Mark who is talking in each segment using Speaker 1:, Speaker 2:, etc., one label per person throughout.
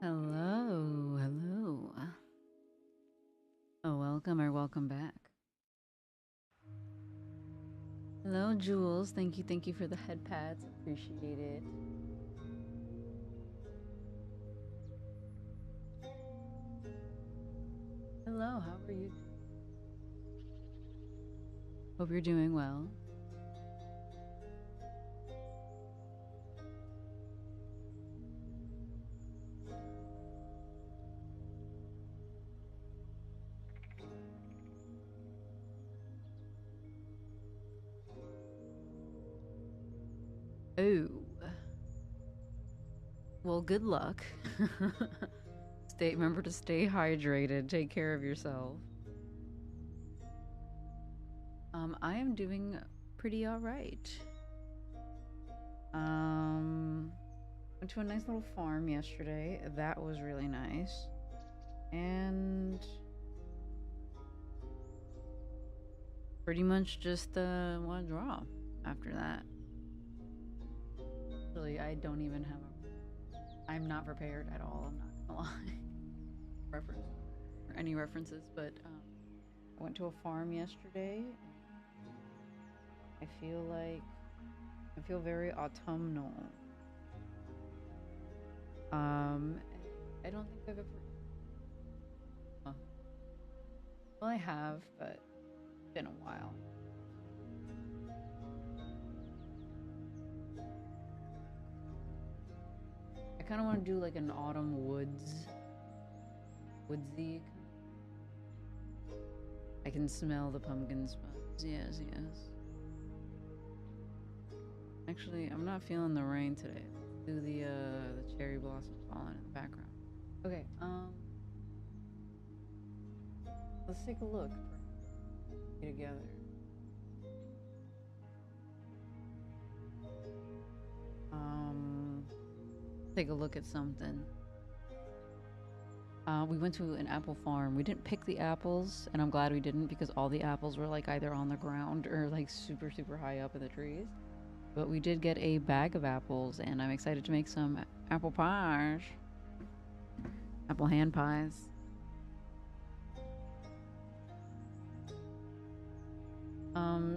Speaker 1: Hello, hello. Oh, welcome or welcome back. Hello, Jules. Thank you for the head pads. Appreciate it. Hello, how are you? Hope you're doing well. Oh, well, good luck. Remember to stay hydrated. Take care of yourself. I am doing pretty all right. Um, went to a nice little farm yesterday. That was really nice. And pretty much just want to draw after that. Really, I don't even have a. I'm not prepared at all. I'm not gonna lie. Reference or any references, but I went to a farm yesterday. I feel like I feel very autumnal. Um, I don't think I've ever. Uh, well, I have, but it's been a while. I kind of want to do like an autumn woodsy. I can smell the pumpkin spice. Yes, yes. Actually, I'm not feeling the rain today. Let's do the cherry blossoms falling in the background. Okay, let's take a look together. Um, take a look at something. We went to an apple farm. We didn't pick the apples, and I'm glad we didn't because all the apples were like either on the ground or like super, super high up in the trees. But we did get a bag of apples, and I'm excited to make some apple pies, apple hand pies.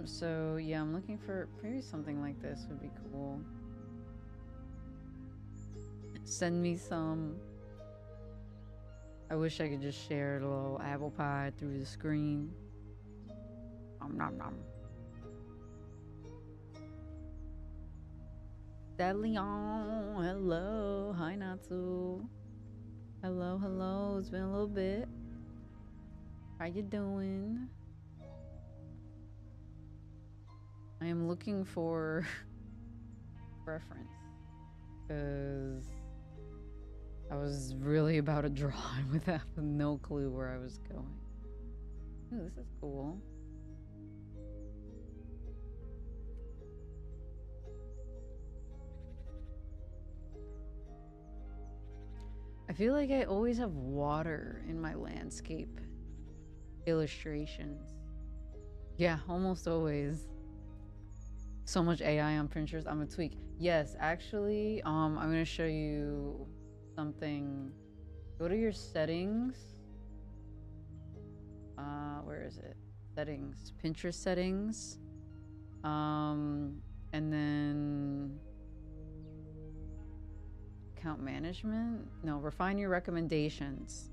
Speaker 1: So yeah, I'm looking for maybe something like this would be cool. Send me some. I wish I could just share a little apple pie through the screen. Nom nom. Leon, hello. Hi, Natsu. Hello, hello. It's been a little bit. How you doing? I am looking for reference because I was really about to draw with that with no clue where I was going. Ooh, this is cool. I feel like I always have water in my landscape illustrations. Yeah, almost always. So much AI on Pinterest. I'm a tweak. Yes, actually, I'm gonna show you something. Go to your settings. Where is it? Settings. Pinterest settings. And then account management. No, refine your recommendations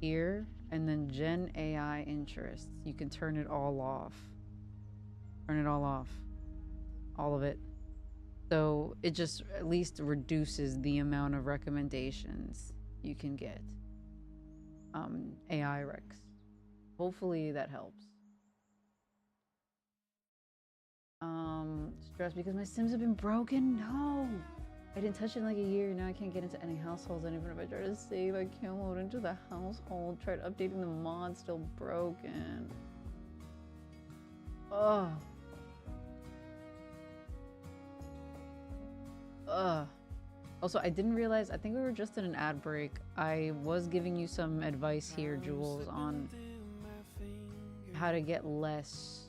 Speaker 1: here, and then Gen AI interests. You can turn it all off. Turn it all off. All of it. So it just at least reduces the amount of recommendations you can get. AI Rex. Hopefully that helps. Stress because my Sims have been broken? No! I didn't touch it in like a year. Now I can't get into any households. And even if I try to save, I can't load into the household. Tried updating the mod, still broken. Ugh. Ugh. Also, I didn't realize, I think we were just in an ad break. I was giving you some advice here, Jules, on how to get less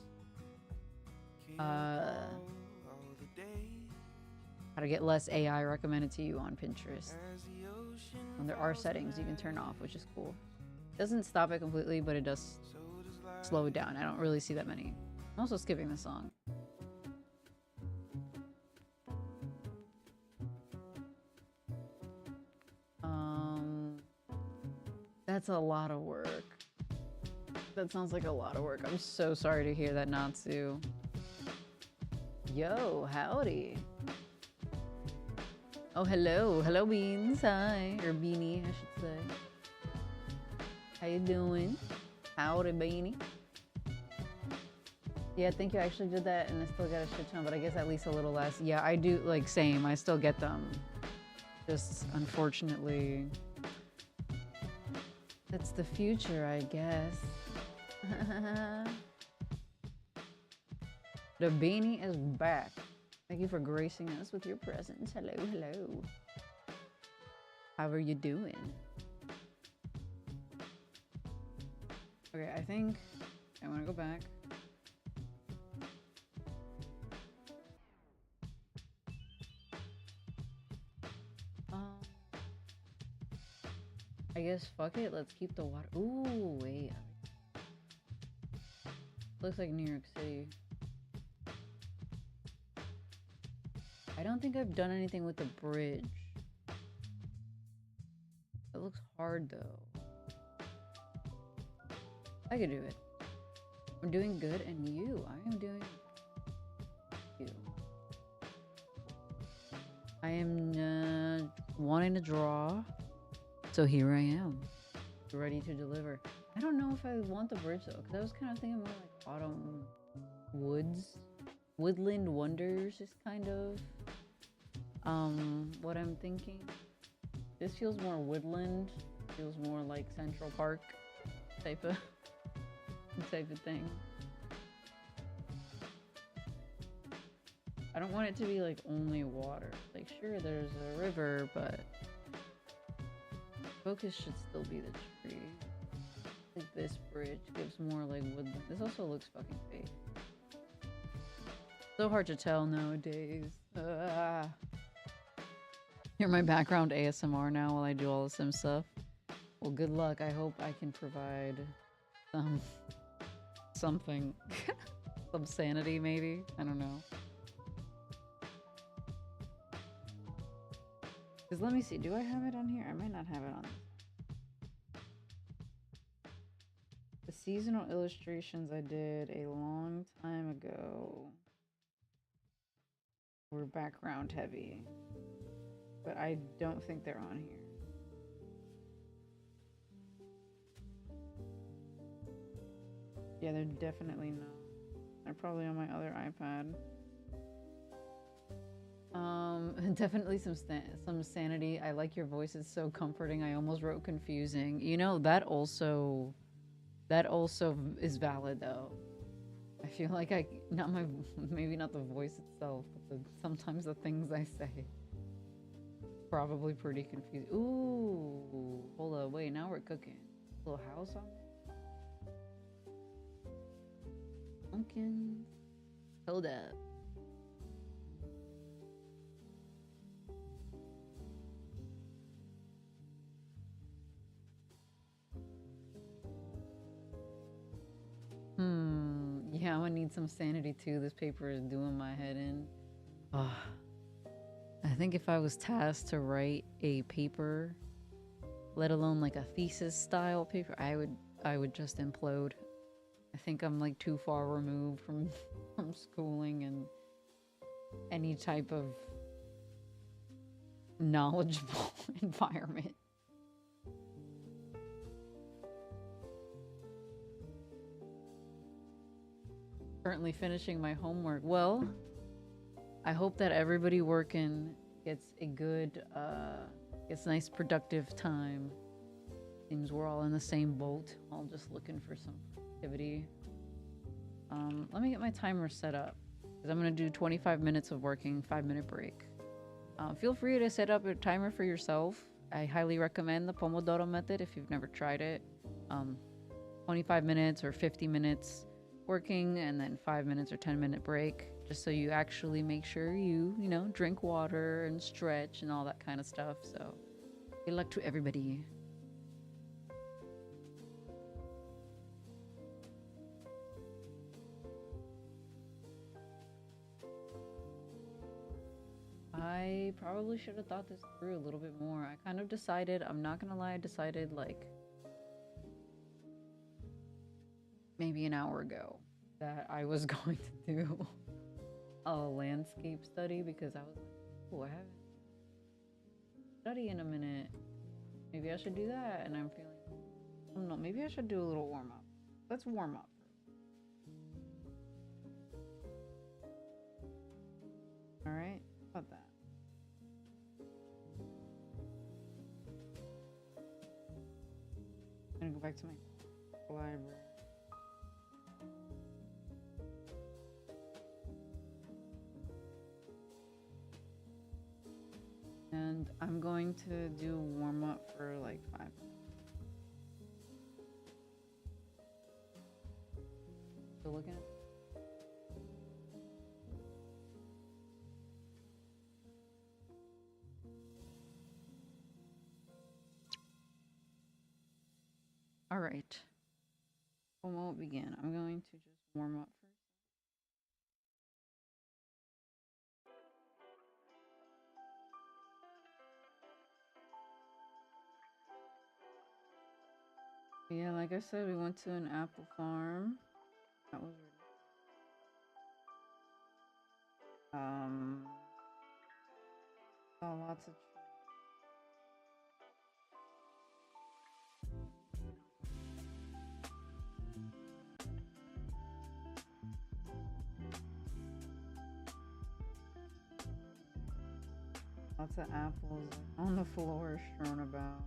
Speaker 1: AI recommended to you on Pinterest. And there are settings you can turn off, which is cool. Doesn't stop it completely, but it does slow it down. I don't really see that many. I'm also skipping the song. That's a lot of work. That sounds like a lot of work. I'm so sorry to hear that, Natsu. Yo, howdy. Oh, hello. Hello, Beans. Hi. Or Beanie, I should say. How you doing? Howdy, Beanie. Yeah, thank you. I actually did that and I still got a shit ton, but I guess at least a little less. Yeah, I do, like, same. I still get them. Just, unfortunately, that's the future, I guess. The Beanie is back. Thank you for gracing us with your presence. Hello, hello. How are you doing? Okay, I think I want to go back. I guess fuck it. Let's keep the water. Ooh, wait. Looks like New York City. I don't think I've done anything with the bridge. It looks hard though. I could do it. I'm doing good, and you? I am doing you. I am wanting to draw, so here I am, ready to deliver. I don't know if I want the bridge though, because I was kind of thinking more like autumn woods, woodland wonders is kind of what I'm thinking. This feels more woodland, feels more like Central Park type of thing. I don't want it to be like only water. Like sure there's a river, but focus should still be the tree. I think this bridge gives more like woodland. This also looks fucking fake. So hard to tell nowadays. Hear my background ASMR now while I do all the Sim stuff. Well, good luck. I hope I can provide something. Some sanity, maybe? I don't know. Because let me see. Do I have it on here? I might not have it on. The seasonal illustrations I did a long time ago were background heavy. But I don't think they're on here. Yeah, they're definitely not. They're probably on my other iPad. Definitely some sanity. I like your voice. It's so comforting. I almost wrote confusing. You know, that also is valid though. I feel like maybe not the voice itself, but sometimes the things I say. Probably pretty confused. Ooh, hold up, wait, now we're cooking. Little house on pumpkins. Hold up. Yeah, I'm gonna need some sanity too. This paper is doing my head in. Ah, I think if I was tasked to write a paper, let alone like a thesis style paper, I would just implode. I think I'm like too far removed from from schooling and any type of knowledgeable environment. Currently finishing my homework. Well, I hope that everybody working gets a good, gets a nice productive time. Seems we're all in the same boat, all just looking for some activity. Let me get my timer set up because I'm gonna do 25 minutes of working, 5-minute break. Feel free to set up a timer for yourself. I highly recommend the Pomodoro method if you've never tried it. 25 minutes or 50 minutes working and then 5 minutes or 10-minute break, just so you actually make sure you know, drink water and stretch and all that kind of stuff. So good luck to everybody. I probably should have thought this through a little bit more. I kind of decided, I'm not gonna lie, I decided like maybe an hour ago that I was going to do a landscape study because I was like, oh, I haven't studied in a minute. Maybe I should do that. And I'm feeling, I don't know, maybe I should do a little warm up. Let's warm up. All right, how about that? I'm gonna go back to my library. And I'm going to do warm up for like 5 minutes. So looking at all right. We won't begin. I'm going to just warm up first. Yeah, like I said, we went to an apple farm. That was saw lots of lots of apples on the floor strewn about.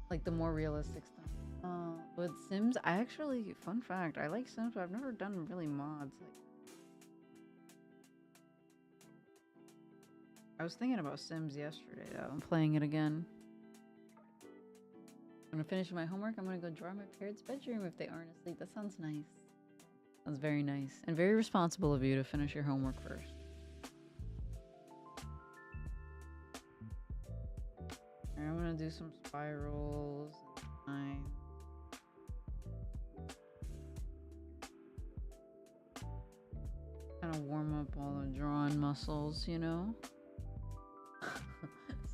Speaker 1: Like the more realistic stuff. With Sims, I actually, fun fact, I like Sims, but I've never done really mods. Like, I was thinking about Sims yesterday, though. I'm playing it again. I'm gonna finish my homework. I'm gonna go draw my parents' bedroom if they aren't asleep. That sounds nice. Sounds very nice. And very responsible of you to finish your homework first. Alright, I'm gonna do some spirals. And kind of warm up all the drawing muscles, you know?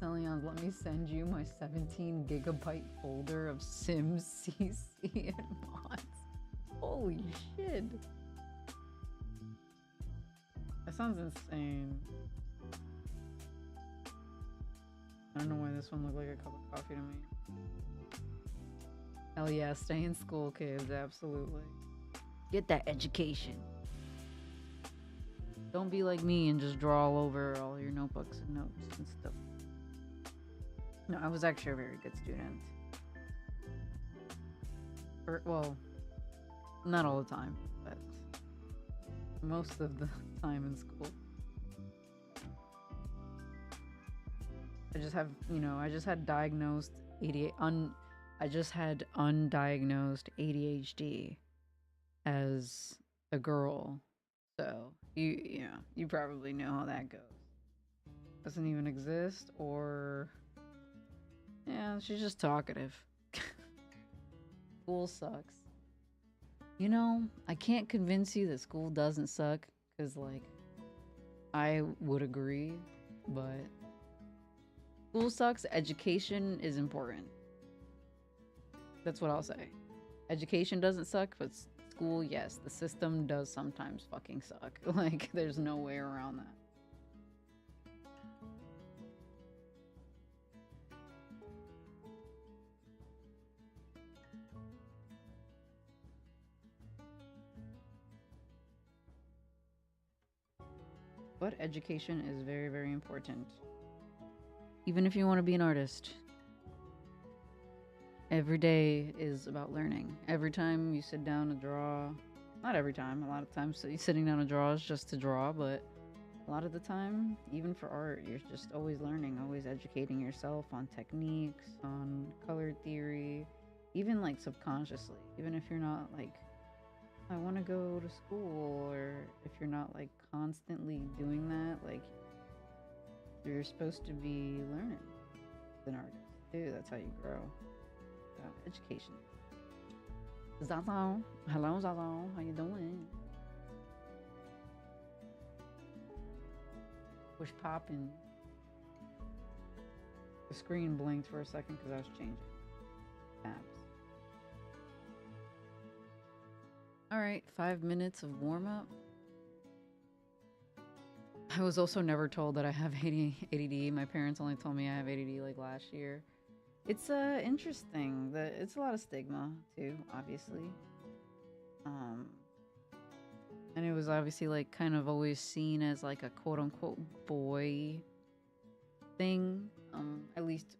Speaker 1: Celion, let me send you my 17 gigabyte folder of Sims CC and mods. Holy shit. That sounds insane. I don't know why this one looked like a cup of coffee to me. Hell yeah, stay in school, kids, absolutely. Get that education. Don't be like me and just draw all over all your notebooks and notes and stuff. No, I was actually a very good student. Well, not all the time, but most of the time in school. I just have, I just had diagnosed ADHD. I just had undiagnosed ADHD as a girl. So you probably know how that goes. Doesn't even exist, or yeah, she's just talkative. School sucks. I can't convince you that school doesn't suck, because like I would agree, but school sucks. Education is important. That's what I'll say. Education doesn't suck, but school, yes, the system does sometimes fucking suck. Like, there's no way around that. But education is very, very important. Even if you want to be an artist, every day is about learning. Every time you sit down to draw, not every time, a lot of times sitting down to draw is just to draw, but a lot of the time, even for art, you're just always learning, always educating yourself on techniques, on color theory, even like subconsciously. Even if you're not like, I want to go to school, or if you're not like constantly doing that, like you're supposed to be learning as an artist too. That's how you grow. So, education. Zazo. Hello, Zazo. How you doing? What's popping? The screen blinked for a second because I was changing tabs. Alright, 5 minutes of warm up. I was also never told that I have ADD. My parents only told me I have ADD like last year. It's interesting that it's a lot of stigma too, obviously. And it was obviously like kind of always seen as like a quote unquote boy thing, at least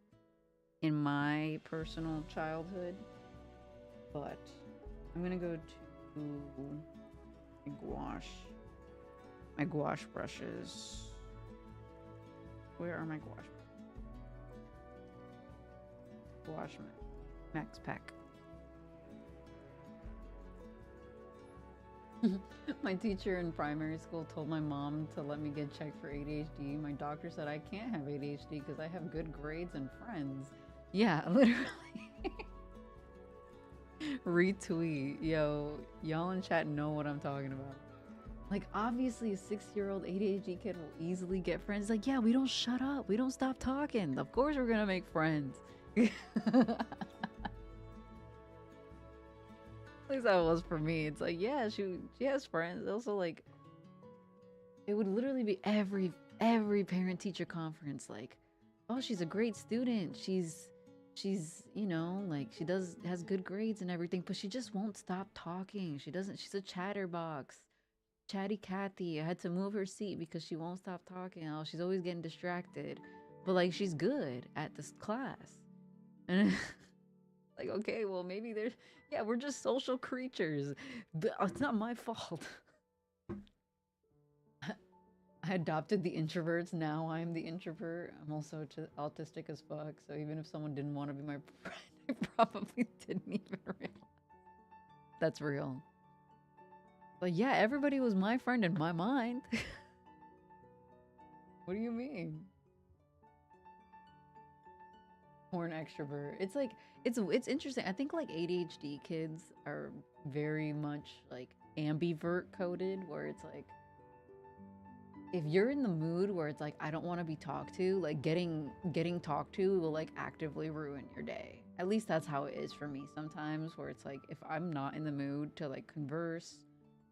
Speaker 1: in my personal childhood. But I'm gonna go to my gouache brushes. Where are my gouache? Gouache Max Pack. My teacher in primary school told my mom to let me get checked for ADHD. My doctor said I can't have ADHD because I have good grades and friends. Yeah, literally. Retweet. Yo, y'all in chat know what I'm talking about. Like, obviously, a 6-year-old ADHD kid will easily get friends. Like, yeah, we don't shut up. We don't stop talking. Of course, we're gonna make friends. At least that was for me. It's like, yeah, she has friends. Also, like, it would literally be every parent teacher conference. Like, oh, she's a great student. She's like has good grades and everything, but she just won't stop talking. She's a chatterbox. Chatty Cathy. I had to move her seat because she won't stop talking. Oh, she's always getting distracted. But like she's good at this class. And like, okay, well maybe we're just social creatures. But it's not my fault. I adopted the introverts. Now I'm the introvert. I'm also autistic as fuck. So even if someone didn't want to be my friend, I probably didn't even realize. That's real. But yeah, everybody was my friend in my mind. What do you mean? Porn extrovert. It's like it's interesting. I think like ADHD kids are very much like ambivert coded, where it's like if you're in the mood where it's like I don't want to be talked to, like getting talked to will like actively ruin your day. At least that's how it is for me sometimes, where it's like if I'm not in the mood to like converse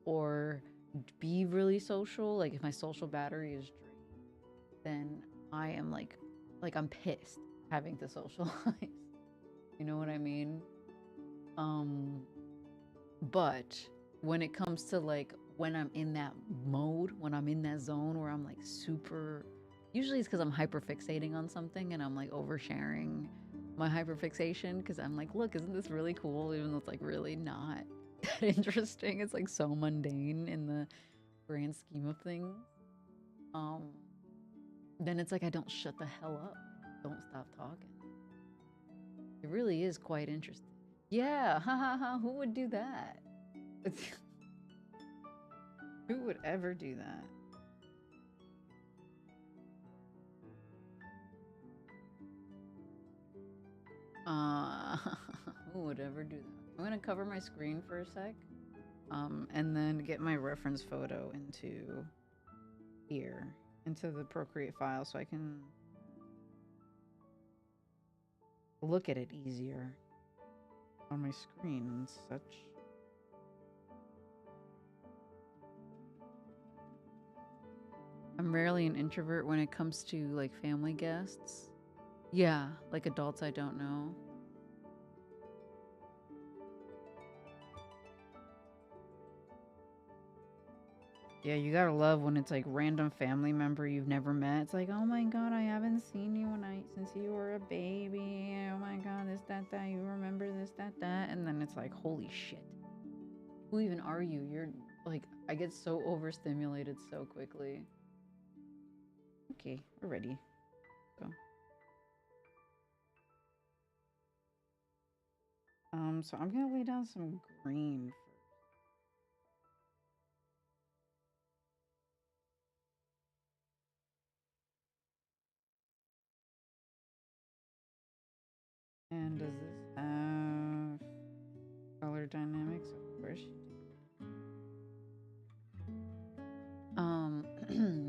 Speaker 1: or be really social, like if my social battery is drained, then I am like I'm pissed having to socialize. You know what I mean? But when it comes to like when I'm in that mode, when I'm in that zone where I'm like super, usually it's because I'm hyperfixating on something and I'm like oversharing my hyperfixation because I'm like, look, isn't this really cool? Even though it's like really not that interesting. It's like so mundane in the grand scheme of things, um, then it's like I don't shut the hell up. Don't stop talking. It really is quite interesting. Yeah, ha ha ha. Who would do that? Who would ever do that? Who would ever do that? I'm gonna cover my screen for a sec, and then get my reference photo into here, into the Procreate file, so I can look at it easier on my screen and such. I'm rarely an introvert when it comes to like family guests. Yeah, like adults I don't know. Yeah, you gotta love when it's like random family member you've never met. It's like, oh my god, I haven't seen you since you were a baby. Oh my god, this, that, that. You remember this, that, that. And then it's like, holy shit. Who even are you? You're like, I get so overstimulated so quickly. Okay, we're ready. Go. So I'm gonna lay down some green first. And does this have color dynamics? Of course you do.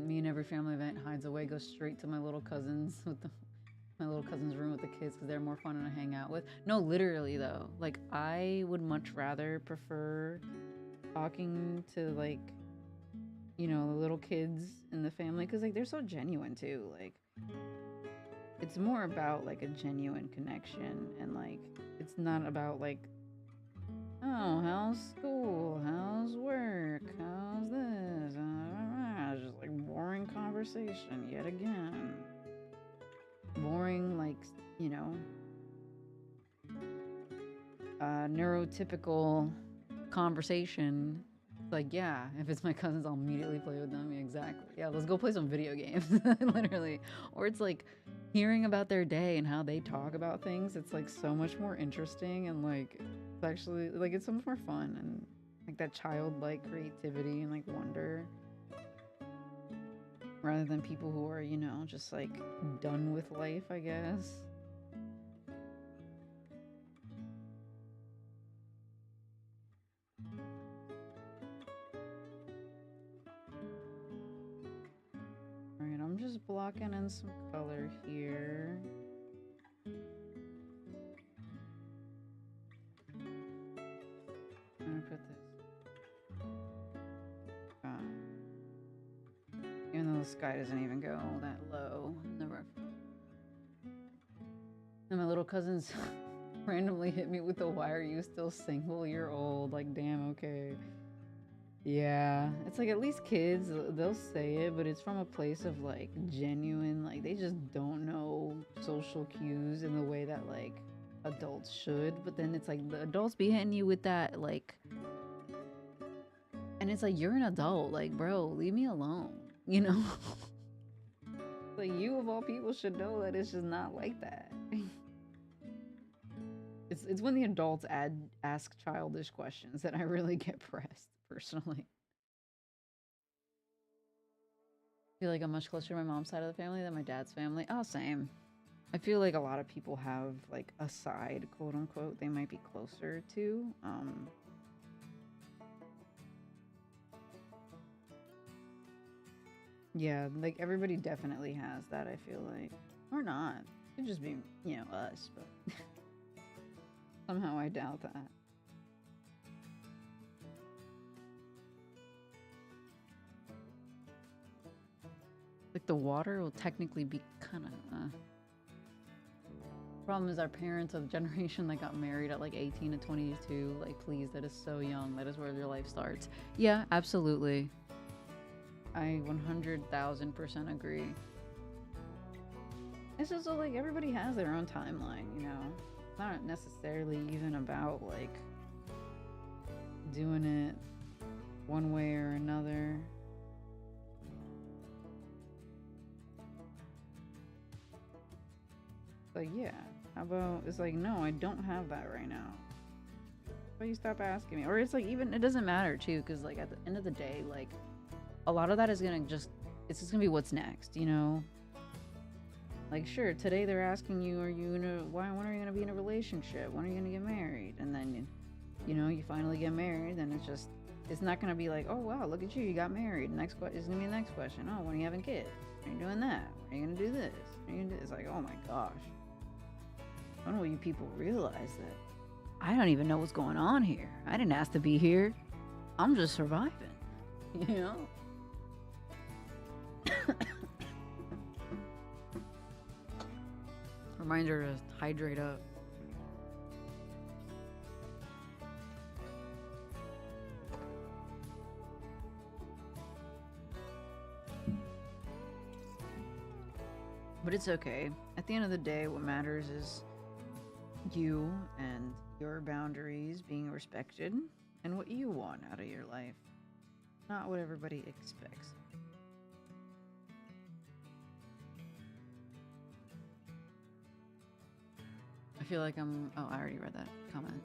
Speaker 1: Me and every family event hides away, goes straight to my little cousins with my little cousin's room with the kids because they're more fun to hang out with. No, literally though. Like I would much rather prefer talking to like, you know, the little kids in the family because like they're so genuine too. Like it's more about like a genuine connection and like it's not about like, oh, how's school, how's work, how's this, it's just like boring conversation yet again. Boring, like, you know, neurotypical conversation. Like, yeah, if it's my cousins, I'll immediately play with them. Yeah, exactly. Yeah, let's go play some video games. Literally. Or it's like hearing about their day and how they talk about things. It's like so much more interesting and like it's actually like it's so much more fun and like that childlike creativity and like wonder rather than people who are, you know, just like done with life, I guess. Alright, I'm just blocking in some color here. I'm gonna put this. Even though the sky doesn't even go that low in the reference. And my little cousins randomly hit me with the "Why are you still single? You're old." Like, damn, okay. Yeah, it's like at least kids, they'll say it, but it's from a place of like genuine, like they just don't know social cues in the way that like adults should. But then it's like the adults be hitting you with that, like, and it's like, you're an adult, like, bro, leave me alone, you know? Like, you of all people should know that it's just not like that. It's when the adults ask childish questions that I really get pressed personally. I feel like I'm much closer to my mom's side of the family than my dad's family. Oh, same. I feel like a lot of people have like a side, quote unquote, they might be closer to. Yeah, like everybody definitely has that, I feel like. Or not. It could just be, you know, us, but somehow I doubt that. Like the water will technically be kind of. Problem is, our parents are the generation that got married at like 18 to 22. Like, please, that is so young. That is where your life starts. Yeah, absolutely. I 100,000% agree. It's just so, like, everybody has their own timeline, you know? It's not necessarily even about like doing it one way or another. like, yeah. How about it's like, no, I don't have that right now. Why you stop asking me? Or it's like, even it doesn't matter too, because like at the end of the day, like a lot of that is gonna just it's just gonna be what's next, you know? Like, sure, today they're asking you, are you gonna when are you gonna be in a relationship? When are you gonna get married? And then you know, you finally get married, then it's not gonna be like, oh wow, look at you, you got married. Next question is gonna be the next question. Oh, when are you having kids? Are you doing that? Are you gonna do this? Are you gonna do? It's like, oh my gosh. I don't know what you people realize that I don't even know what's going on here. I didn't ask to be here. I'm just surviving. You know? Reminder to hydrate up. But it's okay. At the end of the day, what matters is you and your boundaries being respected and what you want out of your life, not what everybody expects. I feel like oh, I already read that comment.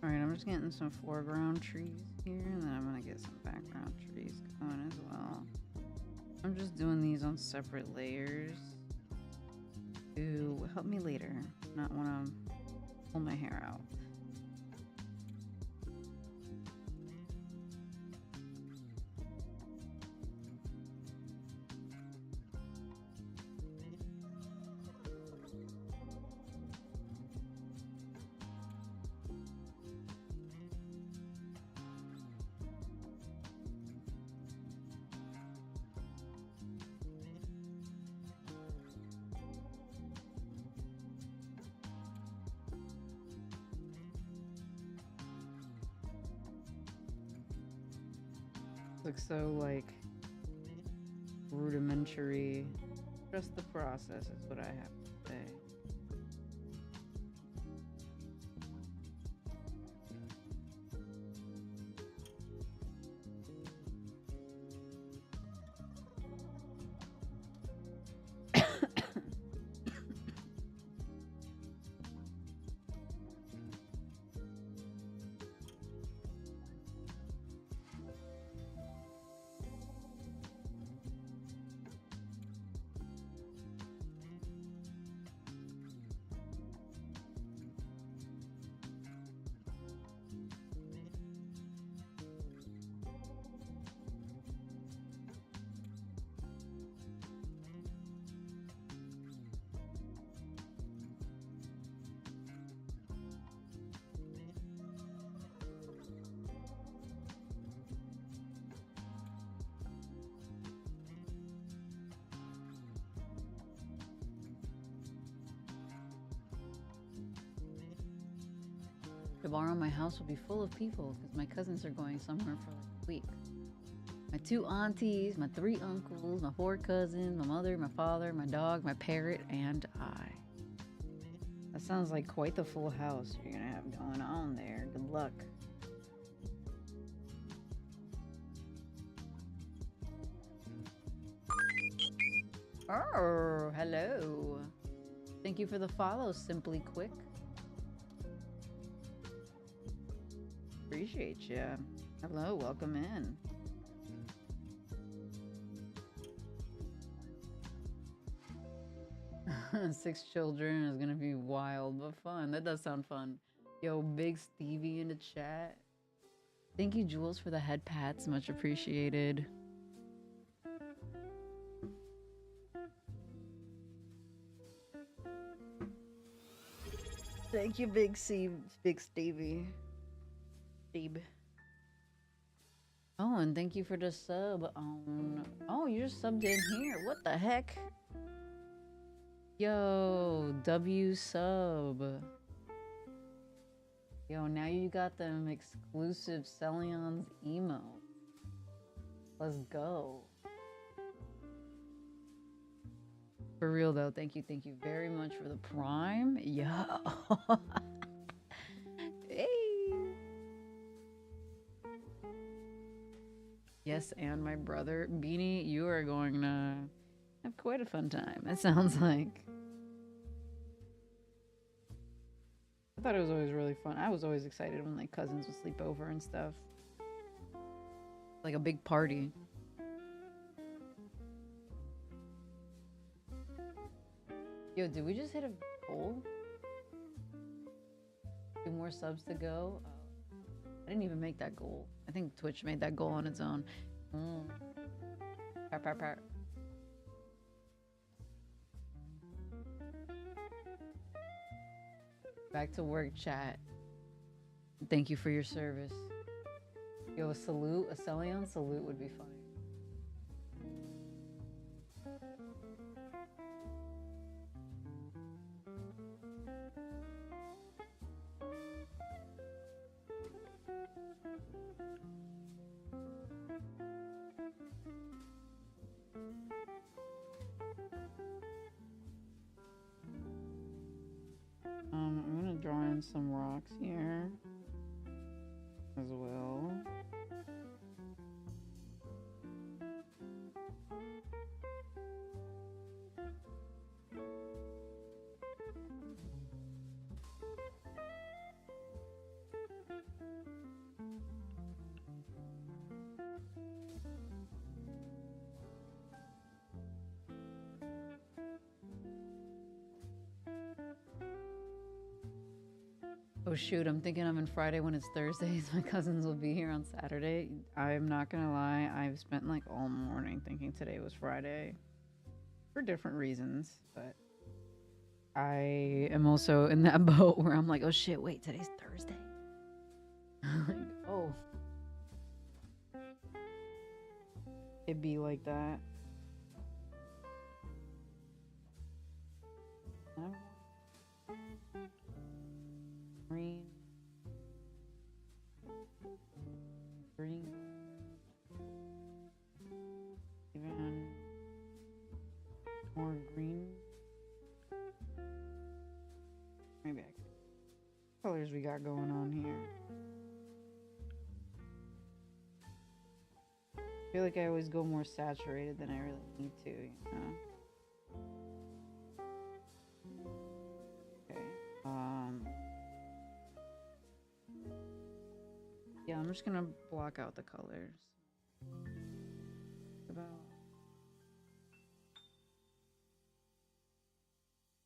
Speaker 1: Alright, I'm just getting some foreground trees here, and then I'm gonna get some background trees going as well. I'm just doing these on separate layers to help me later, not want to pull my hair out. Looks so like rudimentary. Trust the process is what I have to say. Tomorrow my house will be full of people because my cousins are going somewhere for like a week. My 2 aunties, my 3 uncles, my 4 cousins, my mother, my father, my dog, my parrot, and I. That sounds like quite the full house you're gonna have going on there. Good luck. Oh, hello. Thank you for the follow, Simply Quick. Appreciate you. Hello, welcome in. Six children is gonna be wild but fun. That does sound fun. Yo, Big Stevie in the chat. Thank you, Jules, for the head pats. Much appreciated. Thank you, Big Stevie. Steve. Oh, and thank you for the sub on. Oh, you just subbed in here. What the heck? Yo, W sub. Yo, now you got them exclusive Celions emo. Let's go. For real though, thank you very much for the prime. Yo. Hey. Yes, and my brother. Beanie, you are going to have quite a fun time, it sounds like. I thought it was always really fun. I was always excited when like cousins would sleep over and stuff. Like a big party. Yo, did we just hit a goal? 2 more subs to go? I didn't even make that goal. I think Twitch made that goal on its own. Par. Back to work, chat. Thank you for your service. Yo, a Celion salute would be funny. I'm gonna draw in some rocks here as well. Oh shoot, I'm thinking I'm in Friday when it's Thursdays. My cousins will be here on Saturday. I'm not gonna lie, I've spent like all morning thinking today was Friday for different reasons, but I am also in that boat where I'm like, oh shit, wait, today's Thursday. Like, oh. It'd be like that. Green. Even more green. Maybe I could. What colors we got going on here? I feel like I always go more saturated than I really need to, you know? Okay. Yeah, I'm just gonna block out the colors. About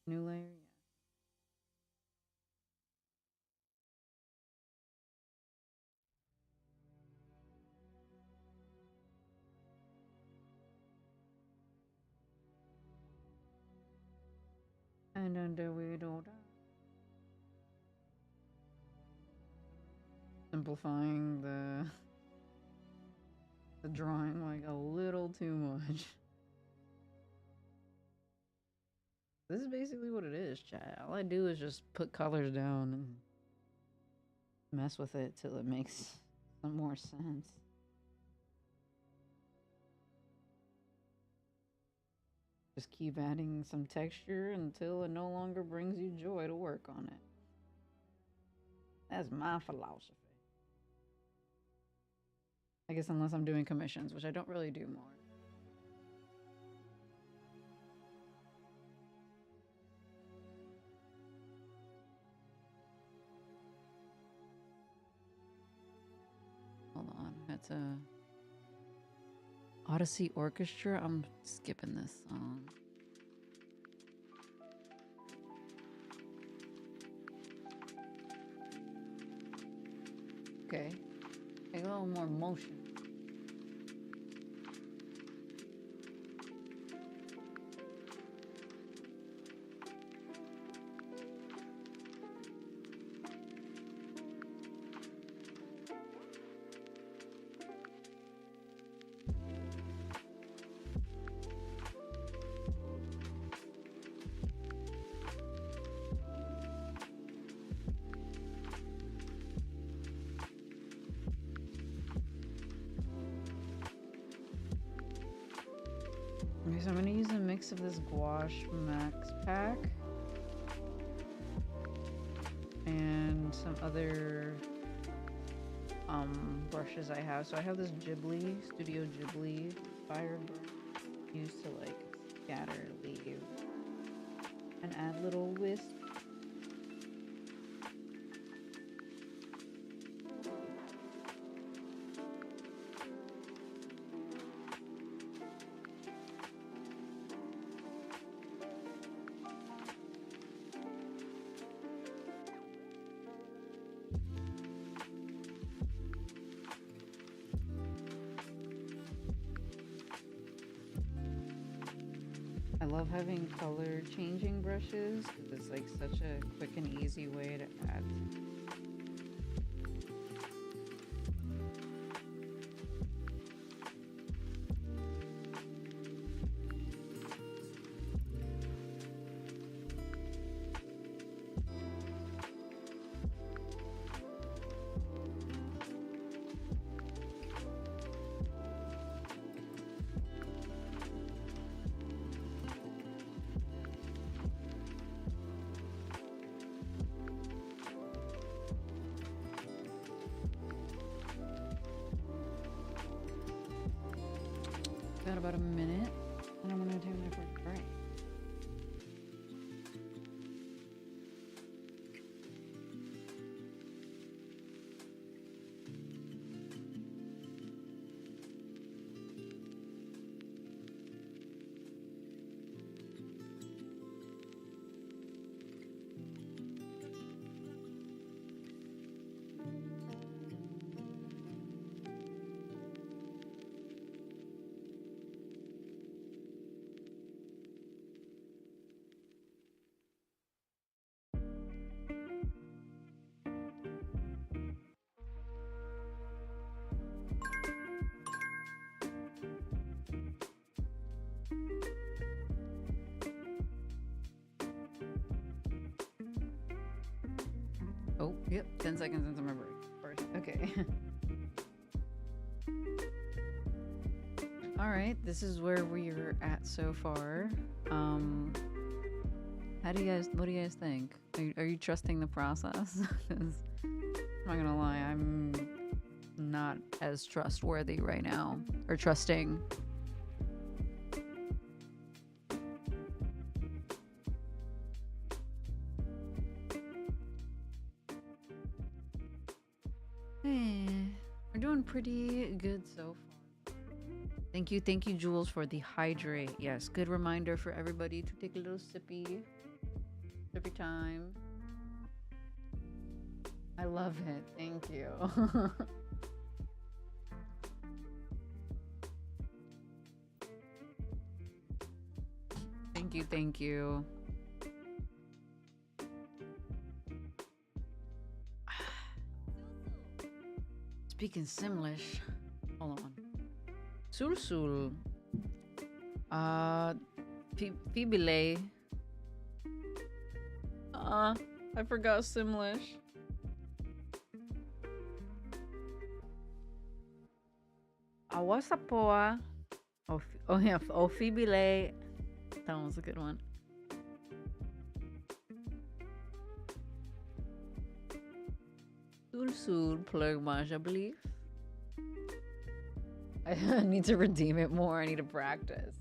Speaker 1: new layer, yeah. And under we do that. Simplifying the drawing like a little too much. This is basically what it is, chat. All I do is just put colors down and mess with it till it makes some more sense. Just keep adding some texture until it no longer brings you joy to work on it. That's my philosophy. I guess unless I'm doing commissions, which I don't really do more. Hold on, that's a Odyssey Orchestra. I'm skipping this song. Okay, a little more motion. so I'm gonna use a mix of this Gouache Max pack and some other brushes I have. So I have this Ghibli, Studio Ghibli fire brush used to like scatter leaves and add little wisps. I love having color changing brushes because it's like such a quick and easy way to add. Got about a minute, and I'm gonna take my first break. Oh, yep, 10 seconds into my break. First, okay. All right, this is where we're at so far. What do you guys think? Are you trusting the process? 'Cause I'm not gonna lie, I'm not as trustworthy right now, or trusting. We're doing pretty good so far. Thank you, Jules, for the hydrate. Yes, good reminder for everybody to take a little sippy time. I love it. Thank you. Thank you. Speaking Simlish. Hold on. Sul. Fibile. I forgot Simlish. Awasapoa. Oh yeah, Fibile. That one was a good one. Sul plugmage, I believe. I need to redeem it more. I need to practice.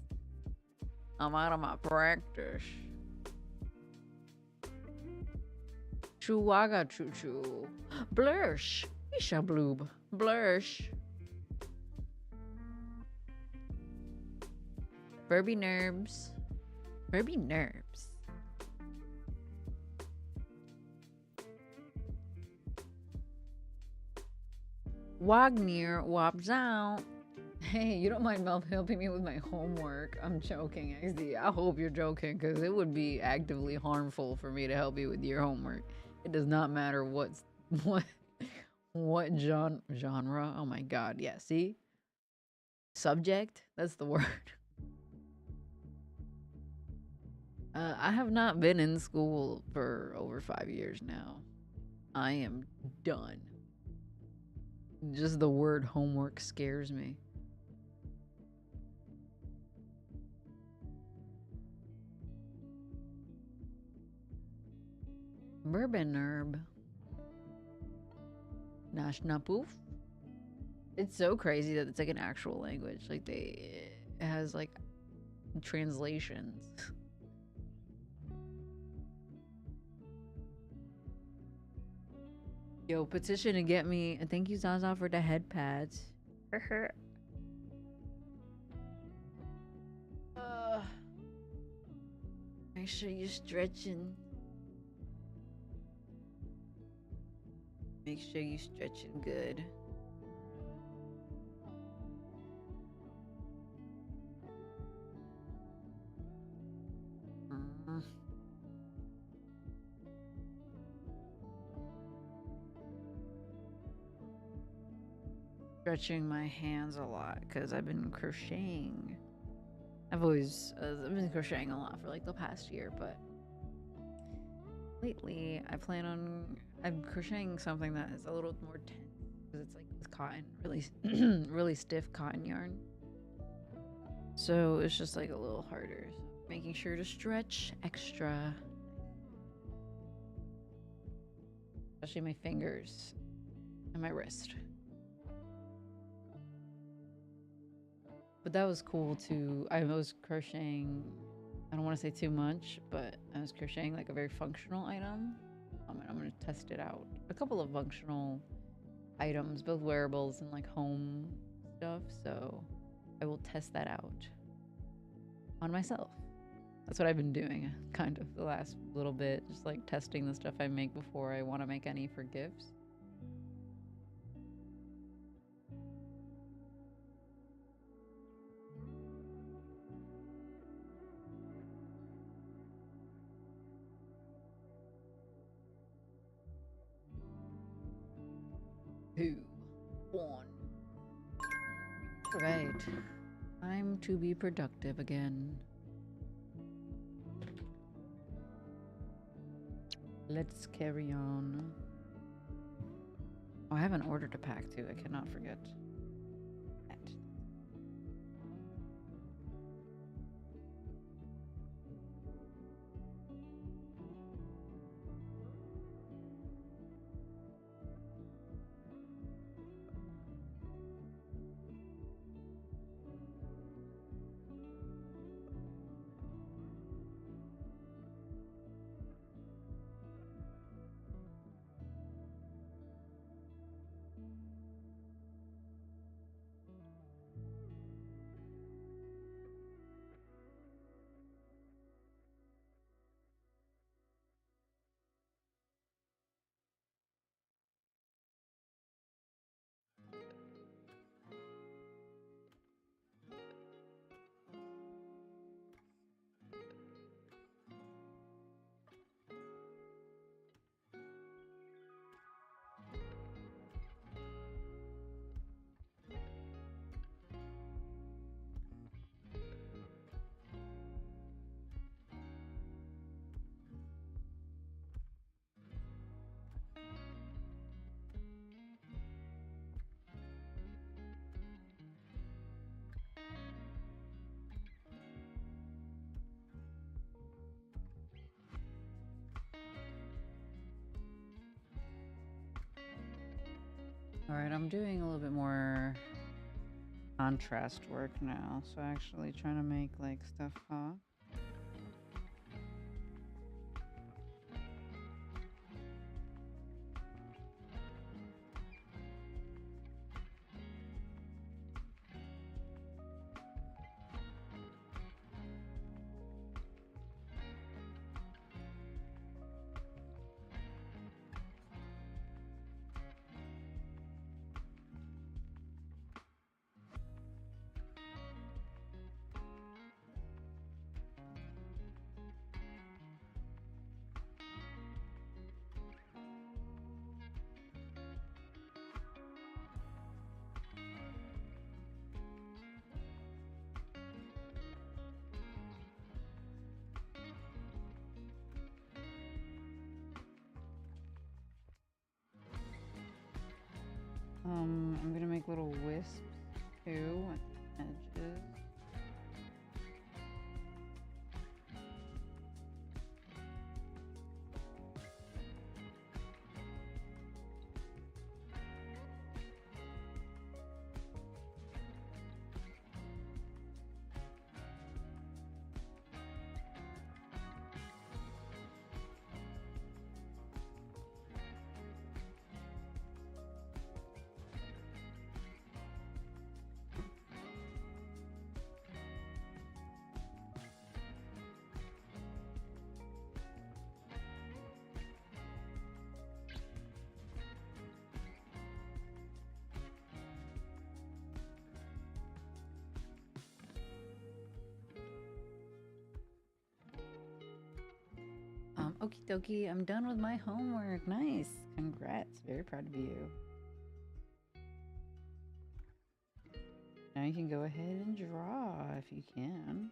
Speaker 1: I'm out of my practice. Chuwaga choo. Blursh. Isha bloob. Blursh. Burby Nerves. Wagner wops out. Hey, you don't mind helping me with my homework? I'm joking, XD. I hope you're joking, because it would be actively harmful for me to help you with your homework. It does not matter what genre. Oh my god, yeah, see? Subject? That's the word. I have not been in school for over 5 years now. I am done. Just the word homework scares me. Bourbon herb. Nashnapoof. It's so crazy that it's like an actual language. Like it has like translations. Yo, petition to get me. Thank you, Zaza, for the head pads. Make sure you're stretching. Make sure you're stretching good. Stretching my hands a lot because I've been crocheting. I've been crocheting a lot for like the past year, but lately I'm crocheting something that is a little more tense because it's like with cotton, really really stiff cotton yarn. So it's just like a little harder. So making sure to stretch extra, especially my fingers and my wrist. But that was cool too. I was crocheting, I don't want to say too much, but I was crocheting like a very functional item. And I'm going to test it out. A couple of functional items, both wearables and like home stuff. So I will test that out on myself. That's what I've been doing kind of the last little bit. Just like testing the stuff I make before I want to make any for gifts. Two, one. Right. Time to be productive again. Let's carry on. Oh, I have an order to pack too. I cannot forget that. All right, I'm doing a little bit more contrast work now. So actually trying to make like stuff hot. I'm gonna make little wisps too at the edges. Okie dokie. I'm done with my homework. Nice. Congrats. Very proud of you. Now you can go ahead and draw if you can.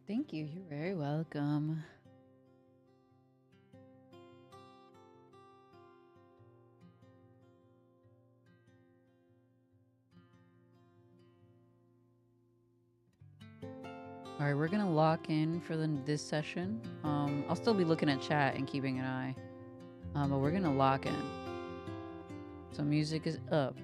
Speaker 1: Thank you. You're very welcome. All right, we're gonna lock in for this session. I'll still be looking at chat and keeping an eye, but we're gonna lock in. So music is up.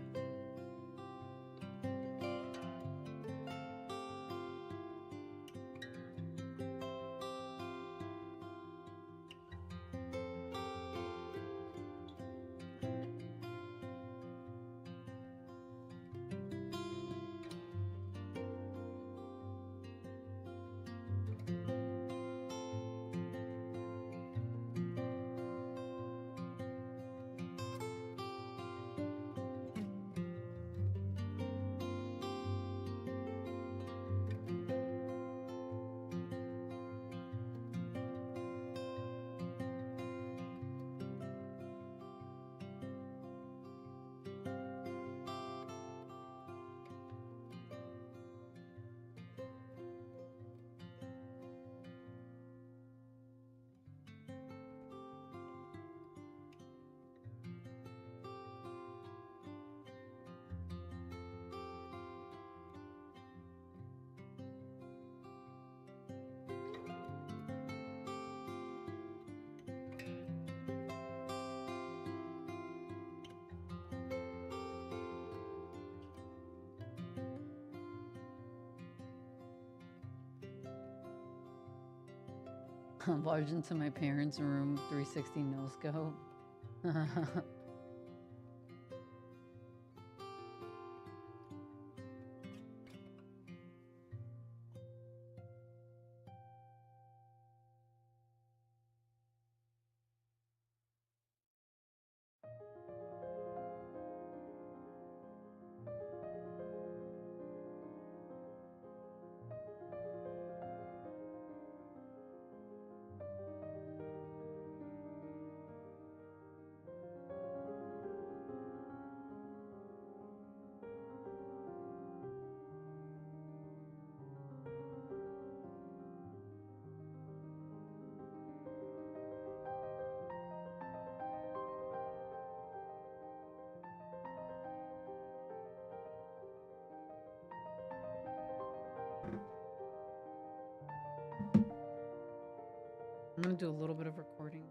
Speaker 1: Barge into my parents' room, 360 no scope. I'm gonna do a little bit of recording.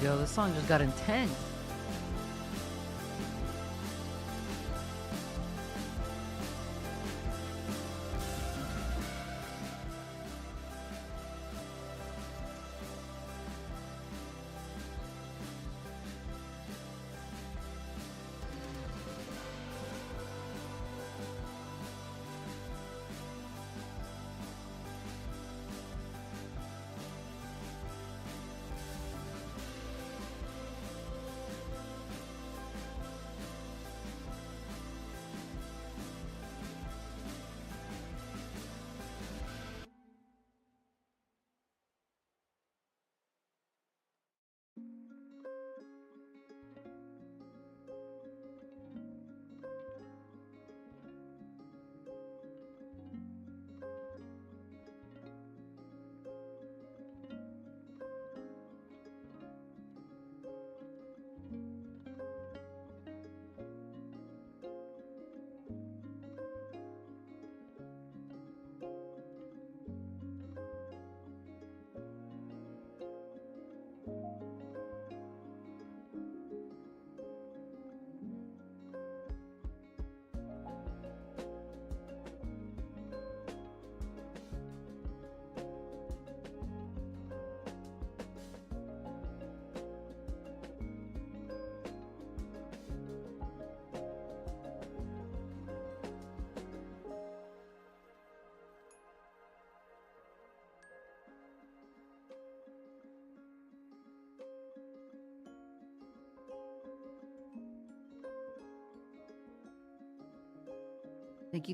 Speaker 1: go. This song just got intense.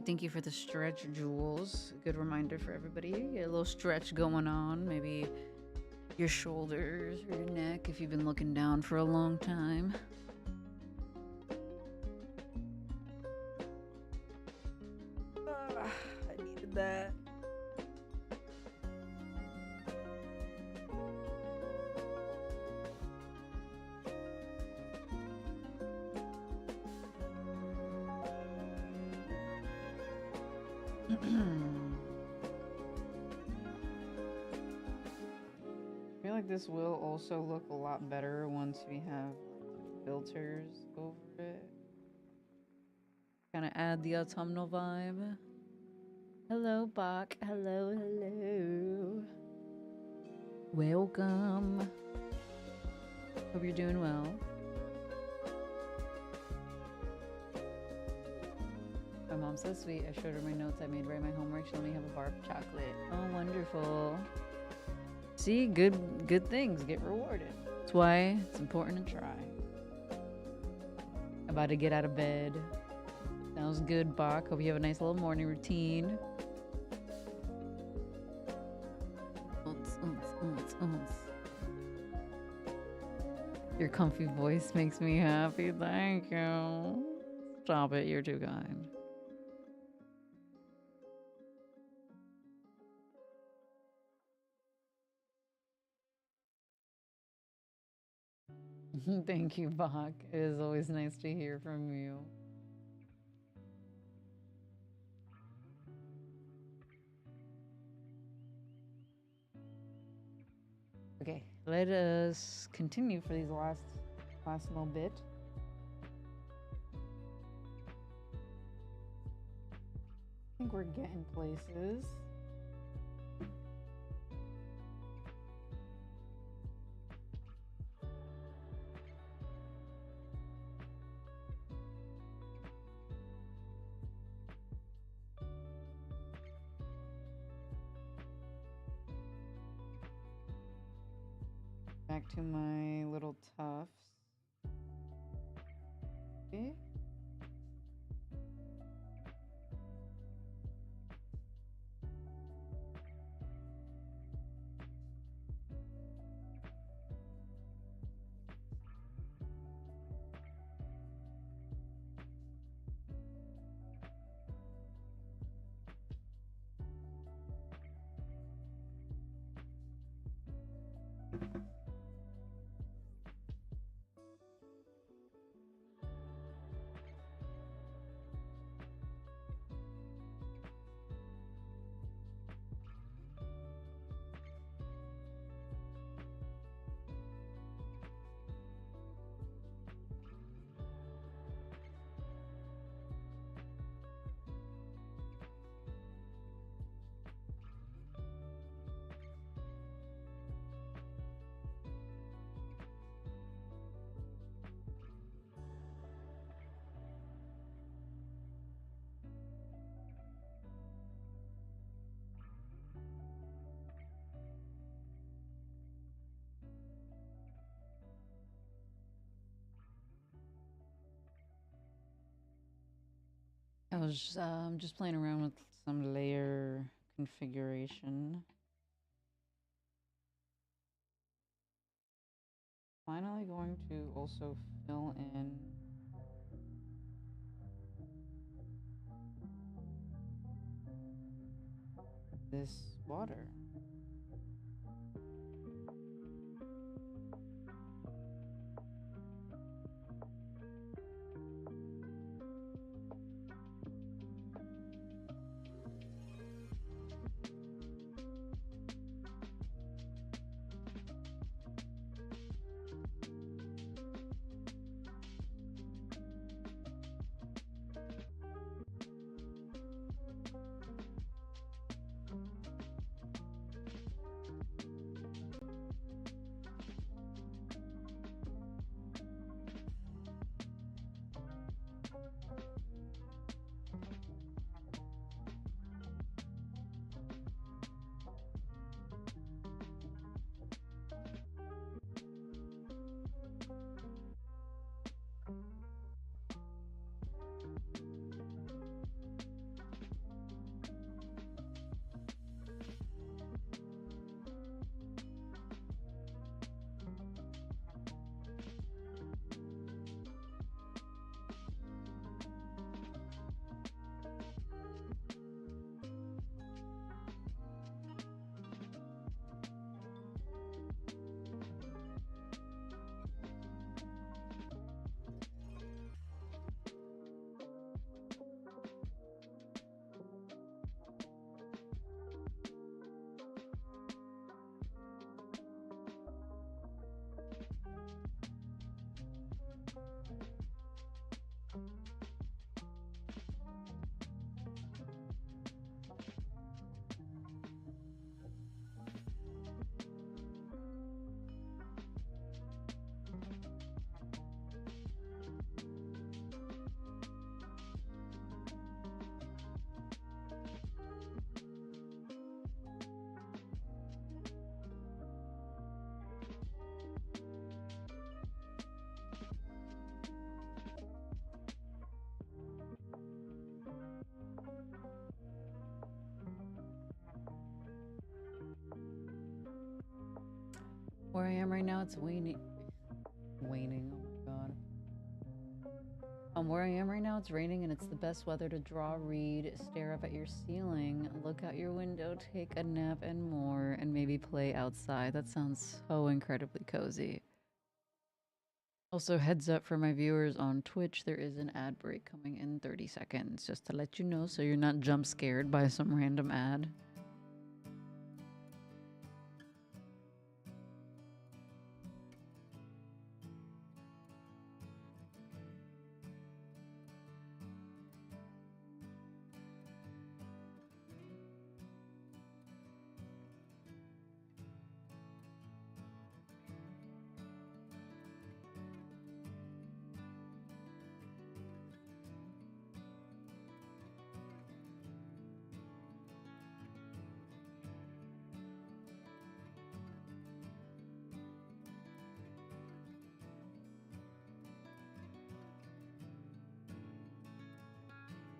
Speaker 1: Thank you for the stretch, Jules. Good reminder for everybody. Get a little stretch going on. Maybe your shoulders or your neck if you've been looking down for a long time. I needed that. I feel like this will also look a lot better once we have filters over it. Kind of add the autumnal vibe. Hello, Bach. Hello, hello. Welcome. Hope you're doing well. My mom's so sweet. I showed her my notes. I made write my homework. She let me have a bar of chocolate. Oh, wonderful. See, good things get rewarded. That's why it's important to try. About to get out of bed. Sounds good, Bach. Hope you have a nice little morning routine. Your comfy voice makes me happy. Thank you. Stop it. You're too kind. Thank you, Bach. It is always nice to hear from you. Okay, let us continue for these last little bit. I think we're getting places. Back to my little tufts. Okay. was just playing around with some layer configuration. Finally going to also fill in this water. Where I am right now, it's waning. Waning, oh my god. Where I am right now, it's raining and it's the best weather to draw, read, stare up at your ceiling, look out your window, take a nap and more, and maybe play outside. That sounds so incredibly cozy. Also, heads up for my viewers on Twitch, there is an ad break coming in 30 seconds, just to let you know so you're not jump scared by some random ad.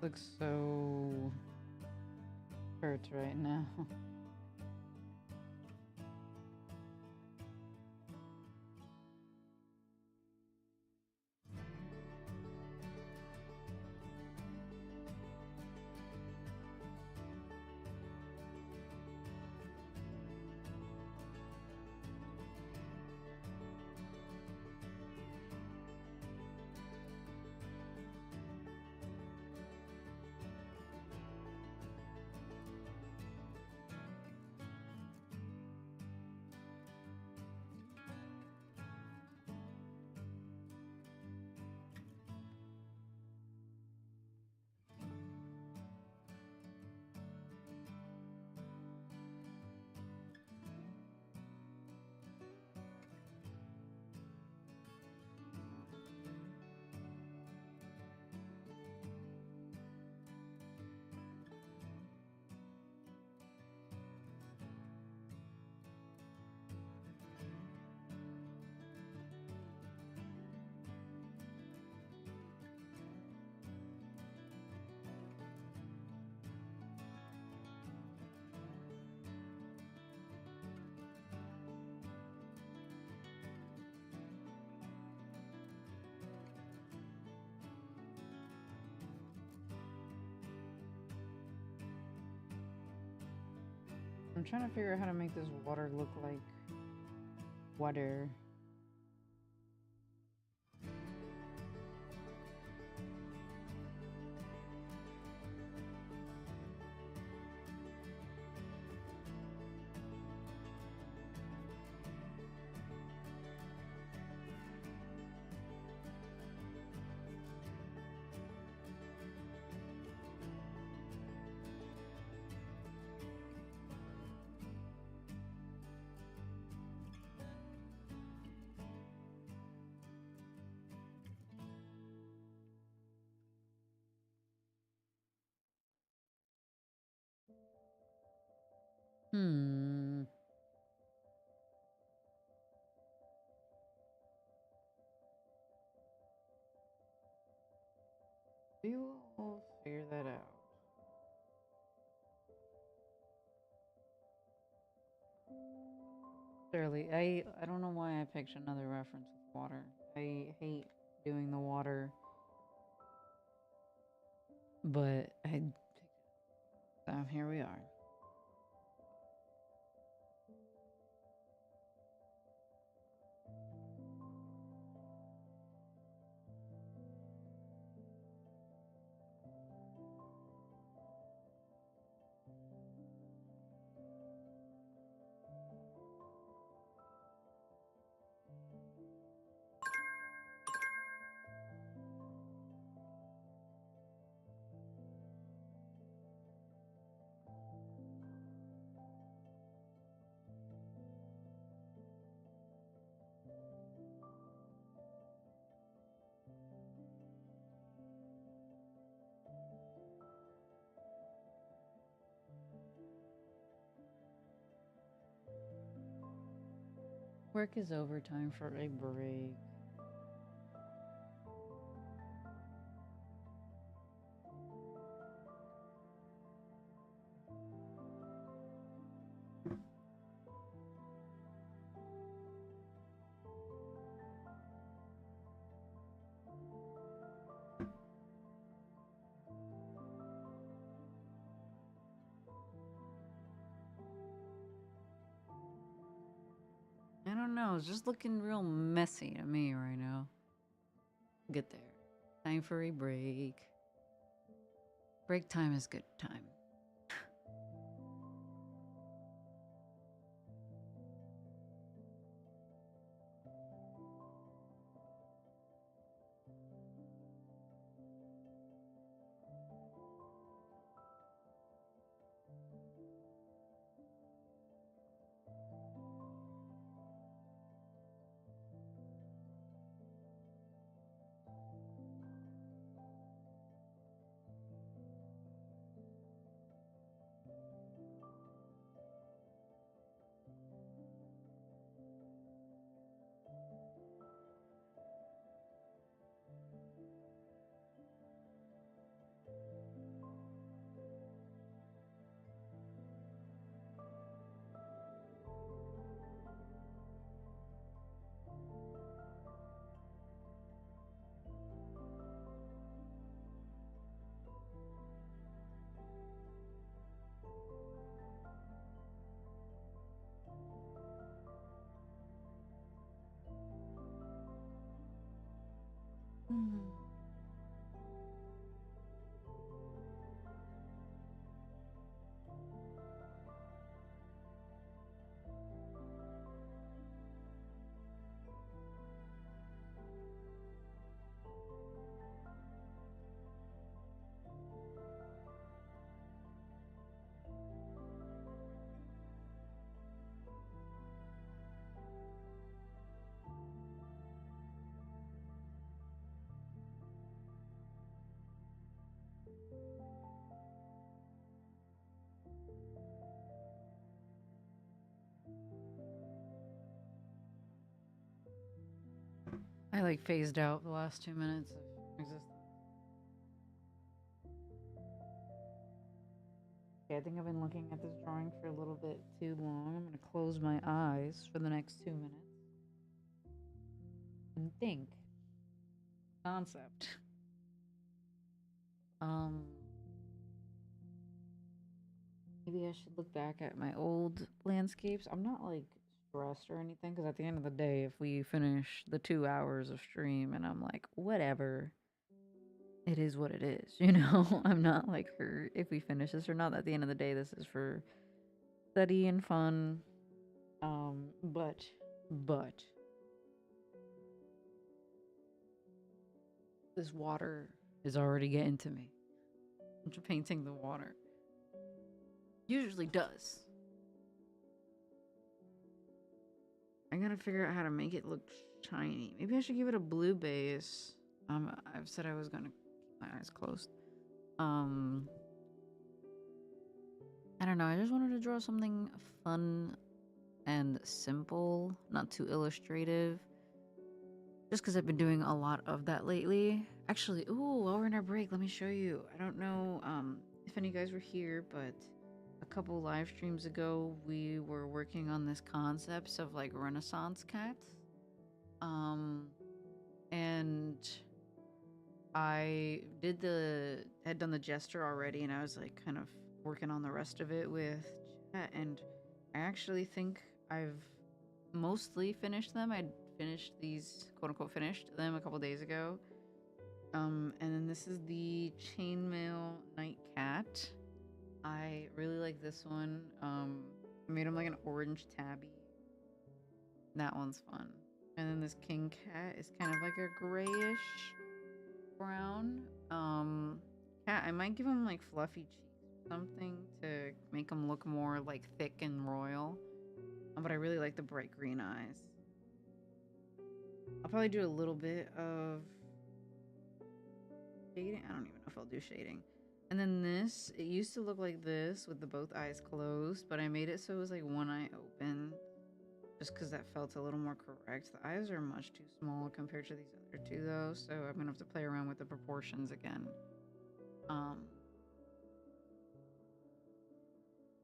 Speaker 1: Looks so hurt right now. I'm trying to figure out how to make this water look like water. Hmm. We will figure that out. Clearly, I don't know why I picked another reference with water. I hate doing the water, but I picked it. So here we are. Work is over, time for a break. I don't know, it's just looking real messy to me right now. Get there. Time for a break. Break time is good time. Mm. I like phased out the last 2 minutes of existence. Okay, I think I've been looking at this drawing for a little bit too long. I'm gonna close my eyes for the next 2 minutes and think. Concept. Um, maybe I I should look back at my old landscapes. I'm not like stressed or anything because at the end of the day, if we finish the 2 hours of stream and I'm like, whatever, it is what it is, you know? I'm not like hurt if we finish this or not. At the end of the day, this is for study and fun. But this water is already getting to me. Painting the water usually does. I gotta figure out how to make it look shiny. Maybe I should give it a blue base. I've said I was gonna keep my eyes closed. I don't know. I just wanted to draw something fun and simple, not too illustrative. Just because I've been doing a lot of that lately. Actually, ooh, while we're in our break, let me show you. I don't know if any of you guys were here, but a couple live streams ago, we were working on this concepts of like Renaissance cats. And I had done the gesture already, and I was like kind of working on the rest of it with chat, and I actually think I've mostly finished them. I'd finished these, quote unquote, finished them a couple days ago. And then this is the chainmail night cat. I really like this one. I made him like an orange tabby. That one's fun. And then this king cat is kind of like a grayish brown. Cat, I might give him like fluffy cheeks or something to make him look more like thick and royal. But I really like the bright green eyes. I'll probably do a little bit of shading. I don't even know if I'll do shading. And then this, it used to look like this with the both eyes closed, but I made it so it was like one eye open just because that felt a little more correct. The eyes are much too small compared to these other two though, so I'm gonna have to play around with the proportions again.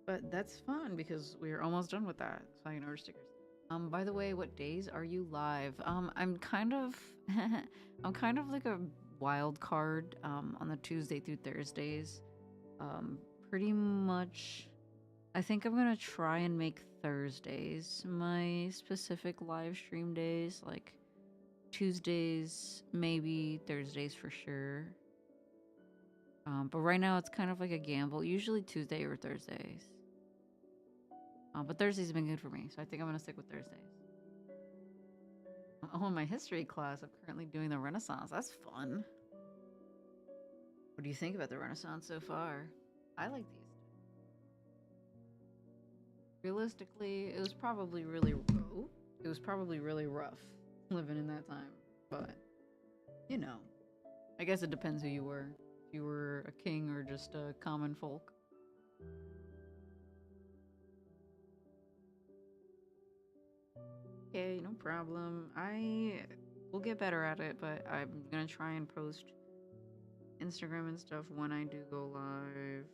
Speaker 1: But that's fun because we're almost done with that, so I can order stickers. By the way, what days are you live? I'm kind of I'm kind of like a wild card on the Tuesday through Thursdays. Pretty much I think I'm gonna try and make Thursdays my specific live stream days, like Tuesdays, maybe Thursdays for sure. But right now it's kind of like a gamble, usually Tuesday or Thursdays. But Thursdays have been good for me, so I think I'm gonna stick with Thursdays. Oh, in my history class, I'm currently doing the Renaissance. That's fun. What do you think about the Renaissance so far? I like these. Realistically, it was probably really rough living in that time, but you know, I guess it depends who you were. If you were a king or just a common folk. Okay, no problem. I will get better at it, but I'm gonna try and post Instagram and stuff when I do go live.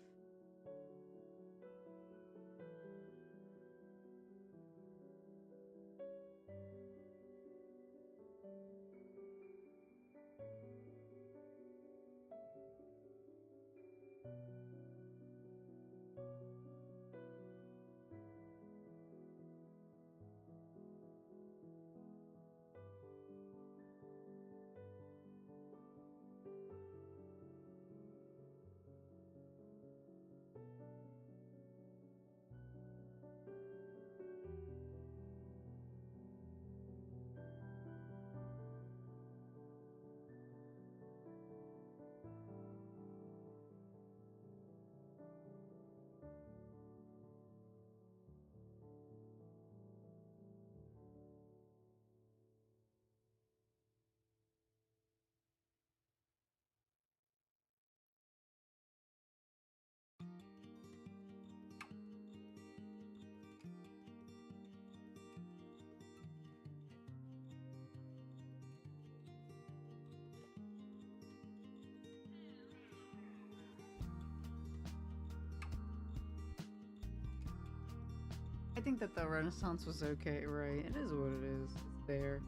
Speaker 1: I think that the Renaissance was okay, right? It is what it is. It's there.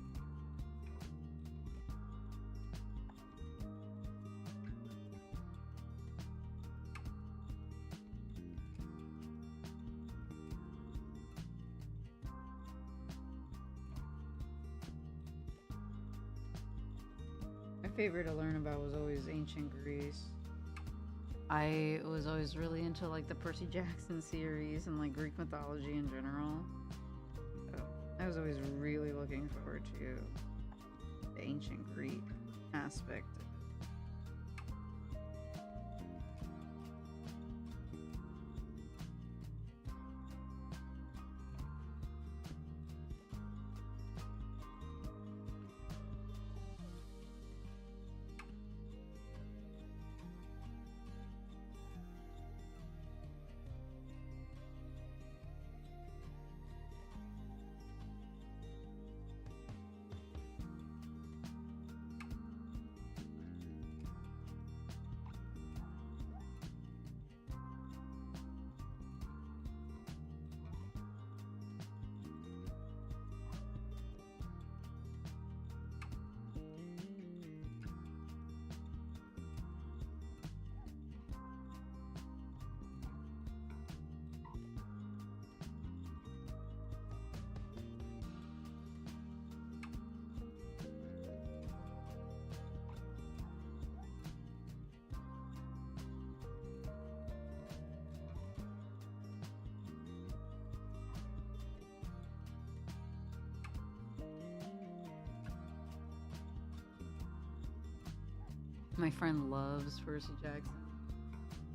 Speaker 1: favorite to learn about was always ancient Greece. I was always really into like the Percy Jackson series and like Greek mythology in general. So I was always really looking forward to the ancient Greek aspect. My friend loves Percy Jackson.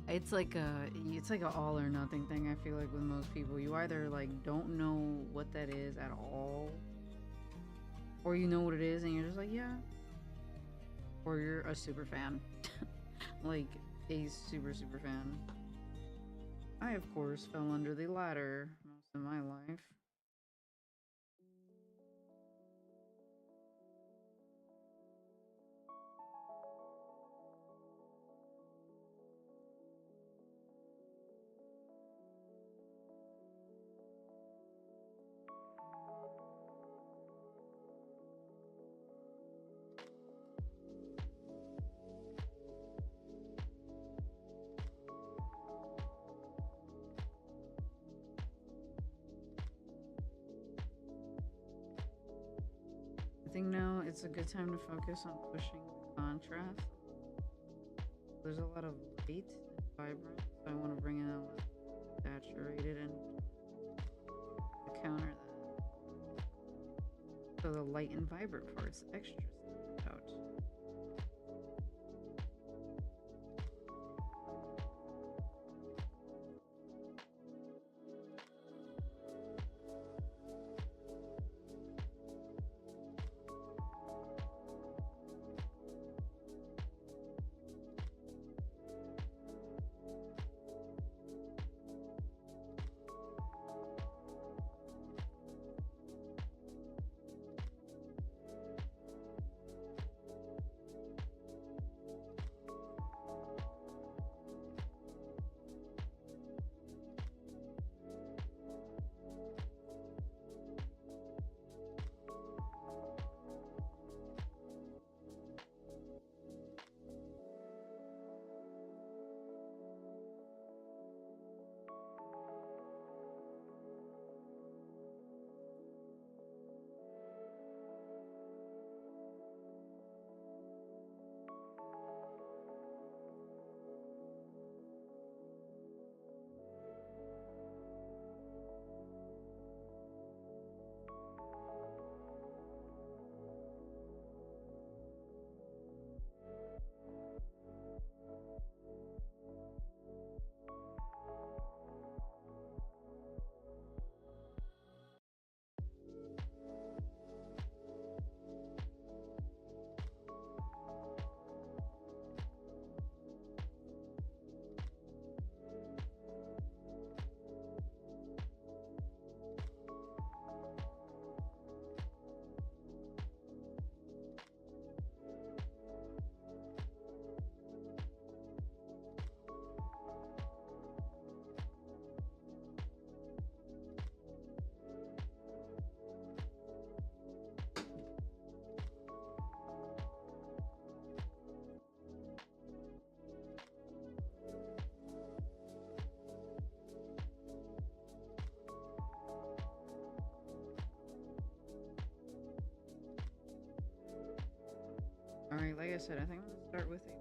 Speaker 1: It's like a all or nothing thing. I feel like with most people, you either like don't know what that is at all, or you know what it is and you're just like yeah, or you're a super fan, like a super fan. I of course fell under the latter most of my life. I think now it's a good time to focus on pushing the contrast. There's a lot of light and vibrant, so I want to bring in a lot of saturated and counter that. So the light and vibrant parts extra stand out. like I said, I think I'm gonna start with a.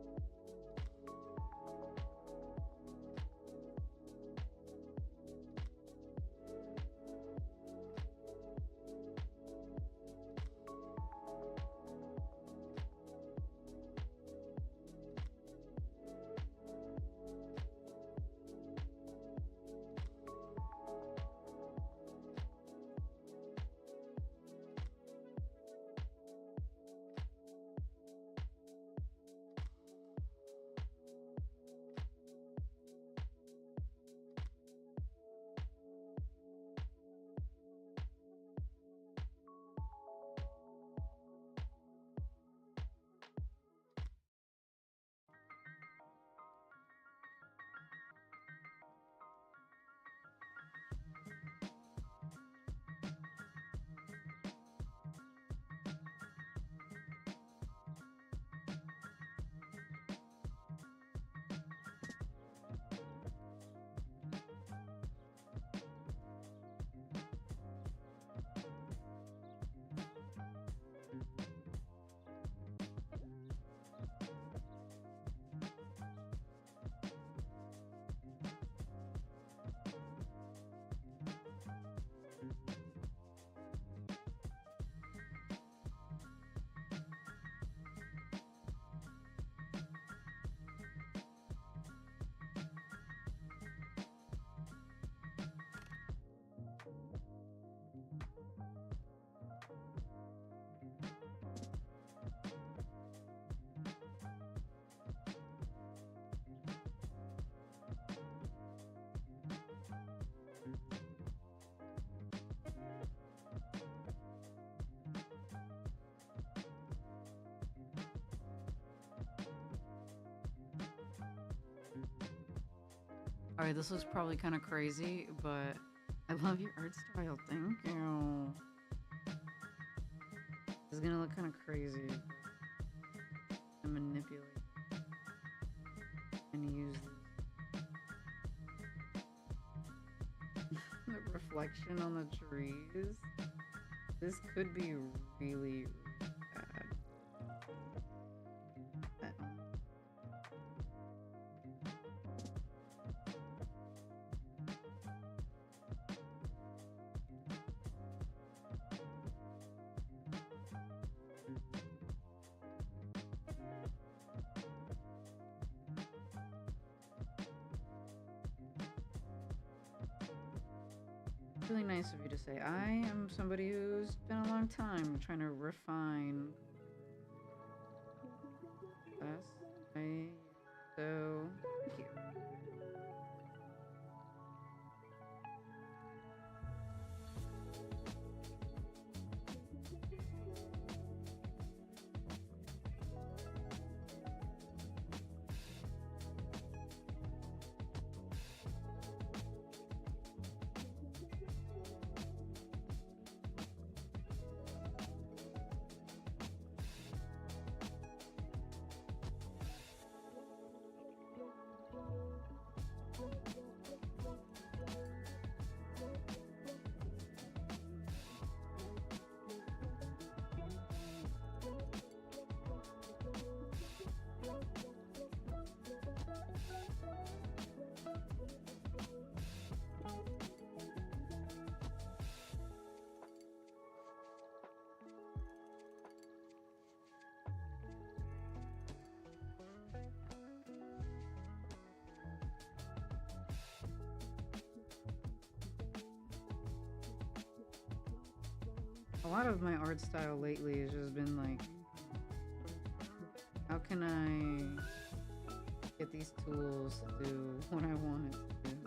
Speaker 1: Alright, this was probably kind of crazy, but I love your art style. Thank you. It's gonna look kind of crazy. And manipulate and use the reflection on the trees. This could be really bad. Really nice of you to say. I am somebody who's been a long time trying to refine this. So thank you. A lot of my art style lately has just been like, how can I get these tools to do what I want it to do?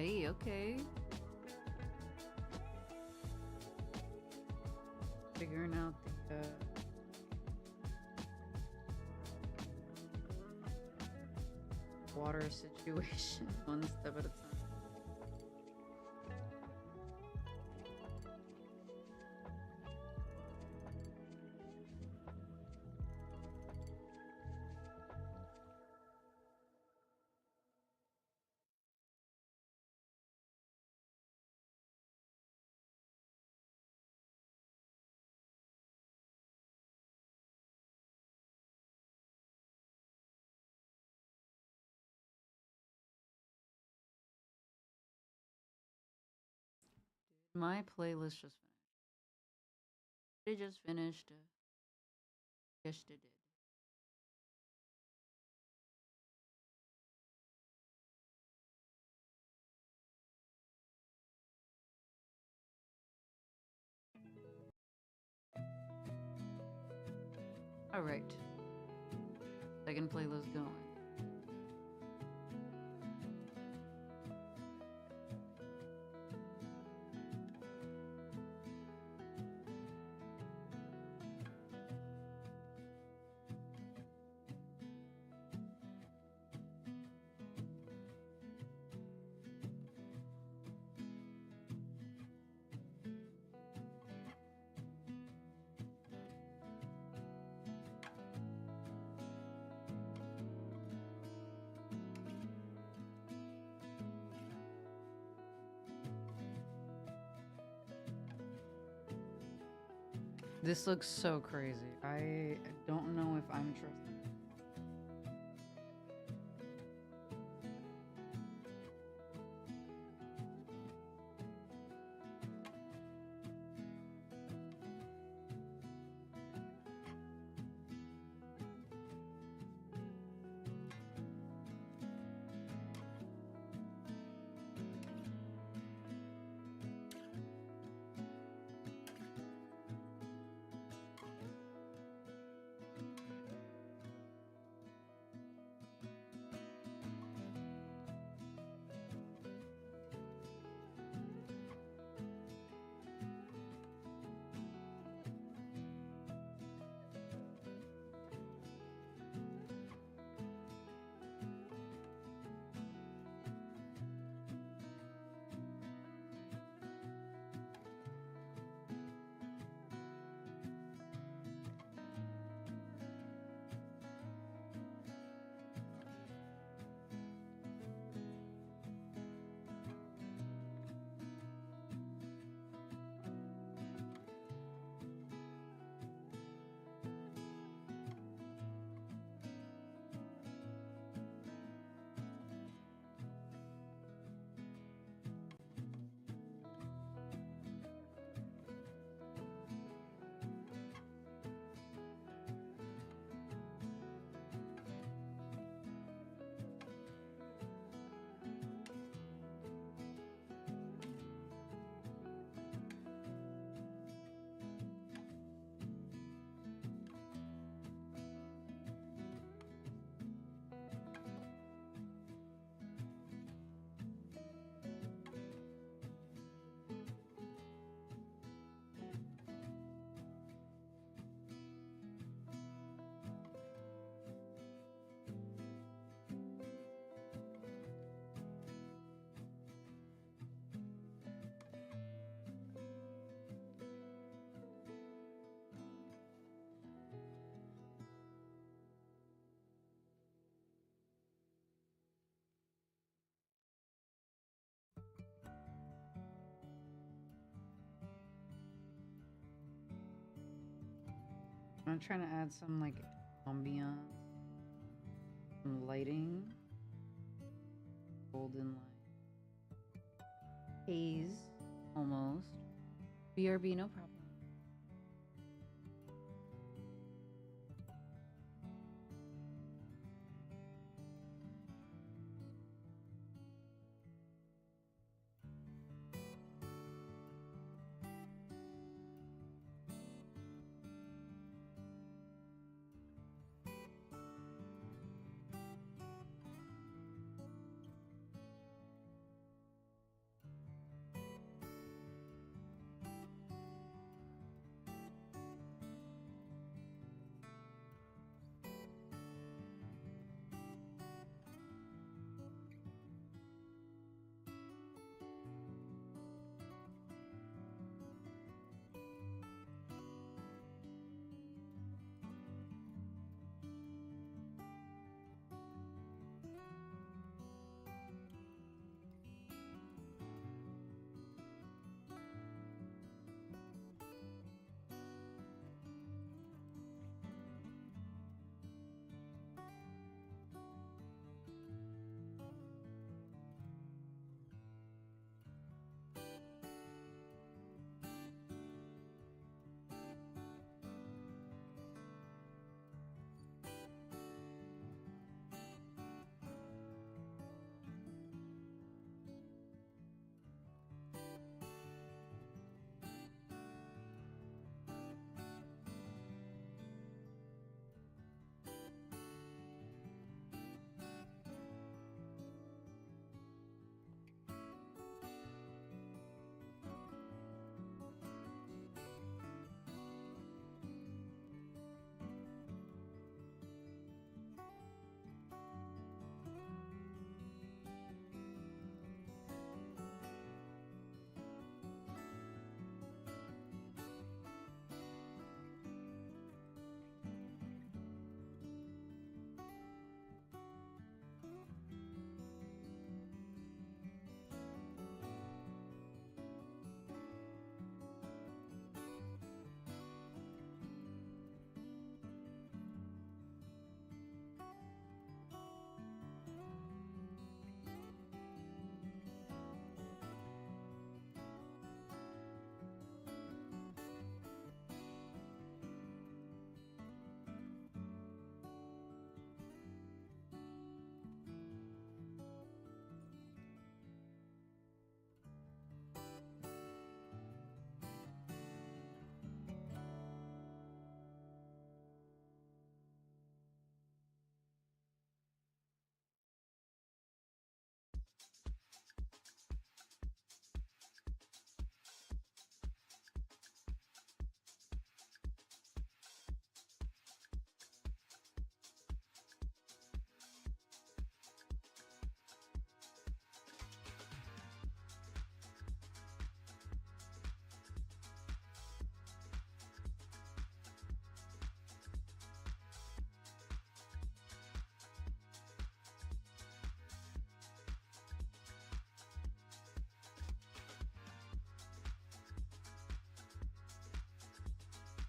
Speaker 1: Hey, okay. Figuring out the water situation one step at a time. My playlist just finished. It just finished. Yes, it did. All right. Second playlist going. This looks so crazy. I don't know if I'm trusting. I'm trying to add some like ambiance, some lighting, golden light, haze, almost. BRB, no problem.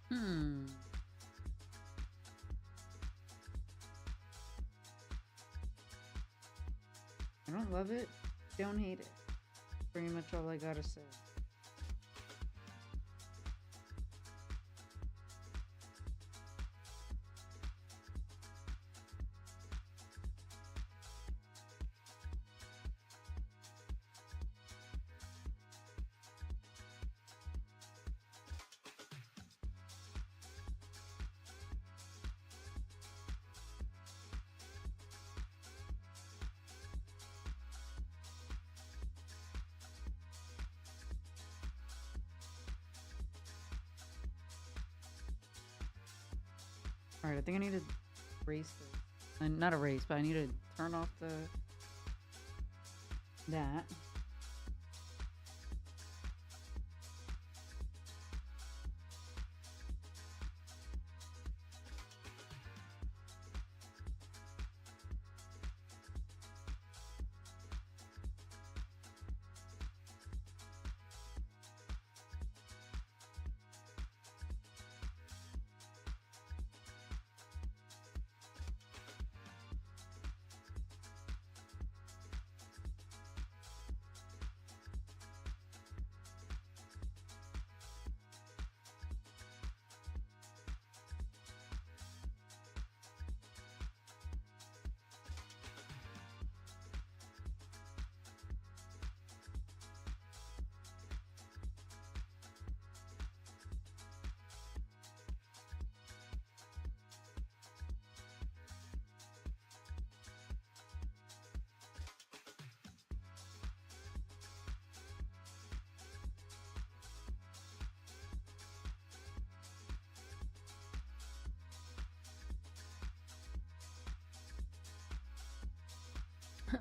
Speaker 1: Hmm. I don't love it. Don't hate it. Pretty much all I gotta say. All right, I think I need to erase this. And not erase, but I need to turn off the that.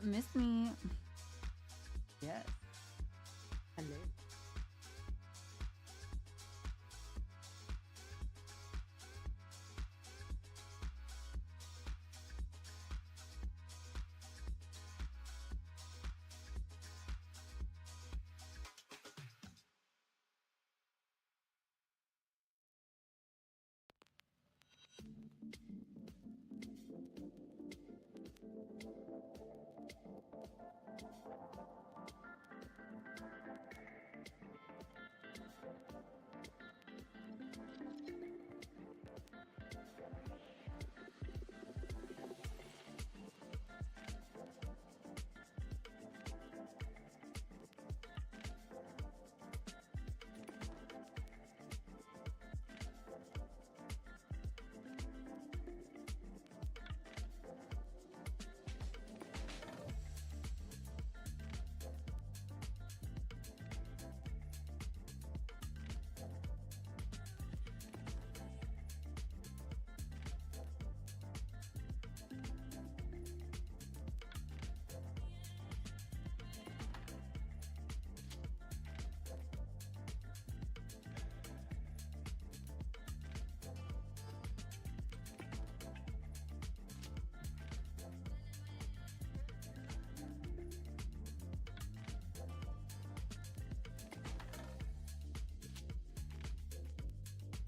Speaker 1: Miss me. Yes. Hello.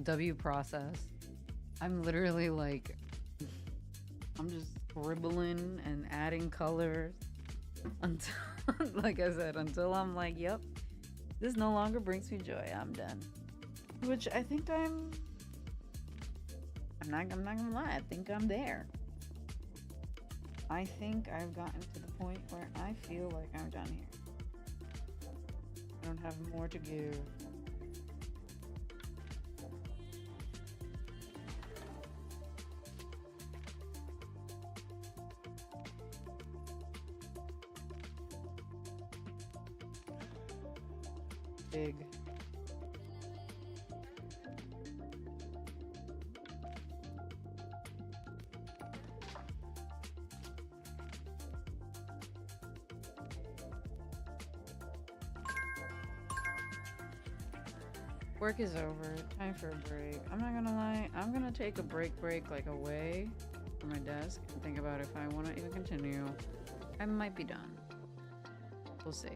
Speaker 1: W process. I'm literally like, I'm just scribbling and adding colors until, like I said, until I'm like, yep, this no longer brings me joy. I'm done. Which I think I'm not gonna lie. I think I'm there. I think I've gotten to the point where I feel like I'm done here. I don't have more to give. Big. Work is over. Time for a break. I'm not gonna lie. I'm gonna take a break, like away from my desk and think about if I want to even continue. I might be done. We'll see.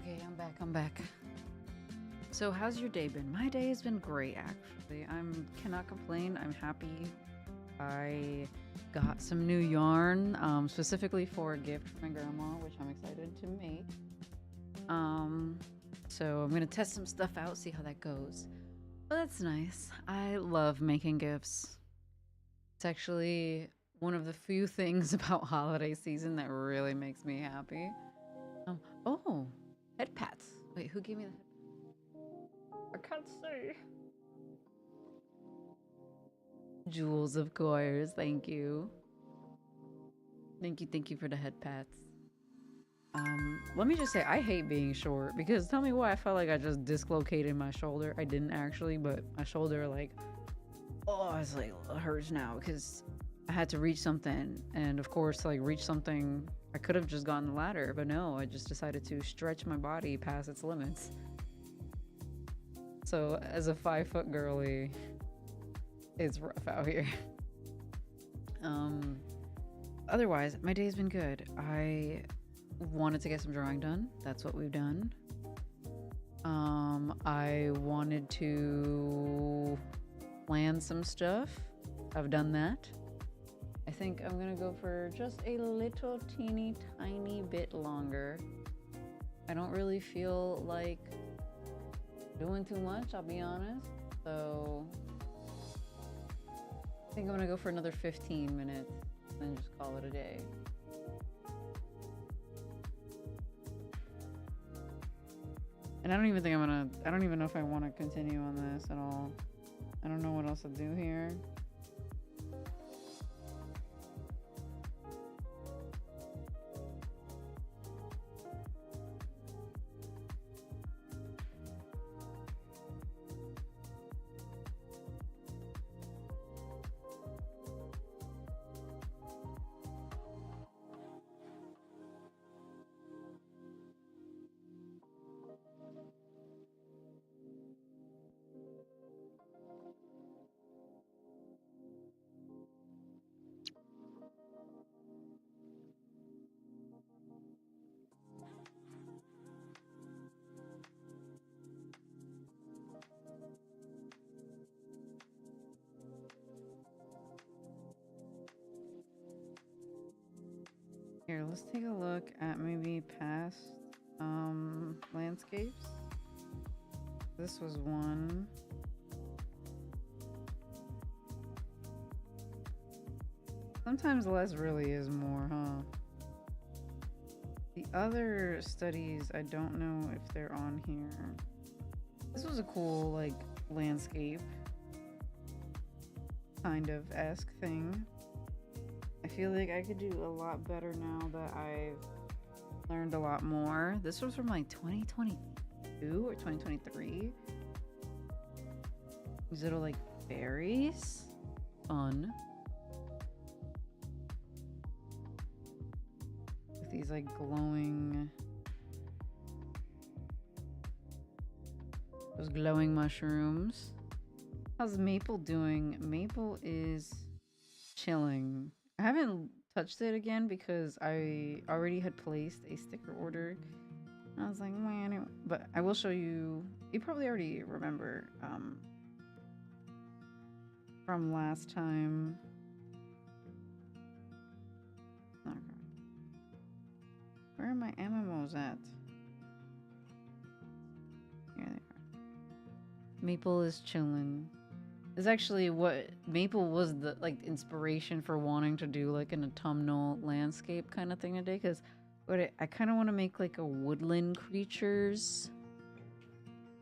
Speaker 1: Okay, I'm back. I'm back. So, how's your day been? My day has been great, actually. Cannot complain. I'm happy. I got some new yarn, specifically for a gift for my grandma, which I'm excited to make. Um, so I'm gonna test some stuff out, see how that goes. But that's nice. I love making gifts. It's actually one of the few things about holiday season that really makes me happy. Um, oh, head pats. Wait, who gave me the head? I can't see. Jules, of course. Thank you. Thank you for the head pats. Let me just say, I hate being short because tell me why I felt like I just dislocated my shoulder. I didn't actually, but my shoulder, like, oh, it's like it hurts now because I had to reach something. And of course, like, reach something, I could have just gotten the ladder, but no, I just decided to stretch my body past its limits. So, as a 5 foot girly, it's rough out here. Um, Otherwise, my day's been good. I wanted to get some drawing done. That's what we've done. I wanted to plan some stuff. I've done that. I think I'm gonna go for just a little teeny tiny bit longer. I don't really feel like doing too much, I'll be honest. So I think I'm gonna go for another 15 minutes and just call it a day. And I don't even think I don't even know if I want to continue on this at all. I don't know what else to do here. Here, let's take a look at maybe past landscapes. This was one. Sometimes less really is more, huh? The other studies, I don't know if they're on here. This was a cool, like, landscape kind of esque thing. I feel like I could do a lot better now that I've learned a lot more. This was from like 2022 or 2023. These little like berries. Fun. With these like glowing, those glowing mushrooms. How's Maple doing? Maple is chilling. I haven't touched it again because I already had placed a sticker order. I was like, man, but I will show you. You probably already remember from last time. Where are my MMOs at? Here they are. Maple is chilling. It's actually what Maple was the like inspiration for wanting to do like an autumnal landscape kind of thing today, because what I kind of want to make like a woodland creatures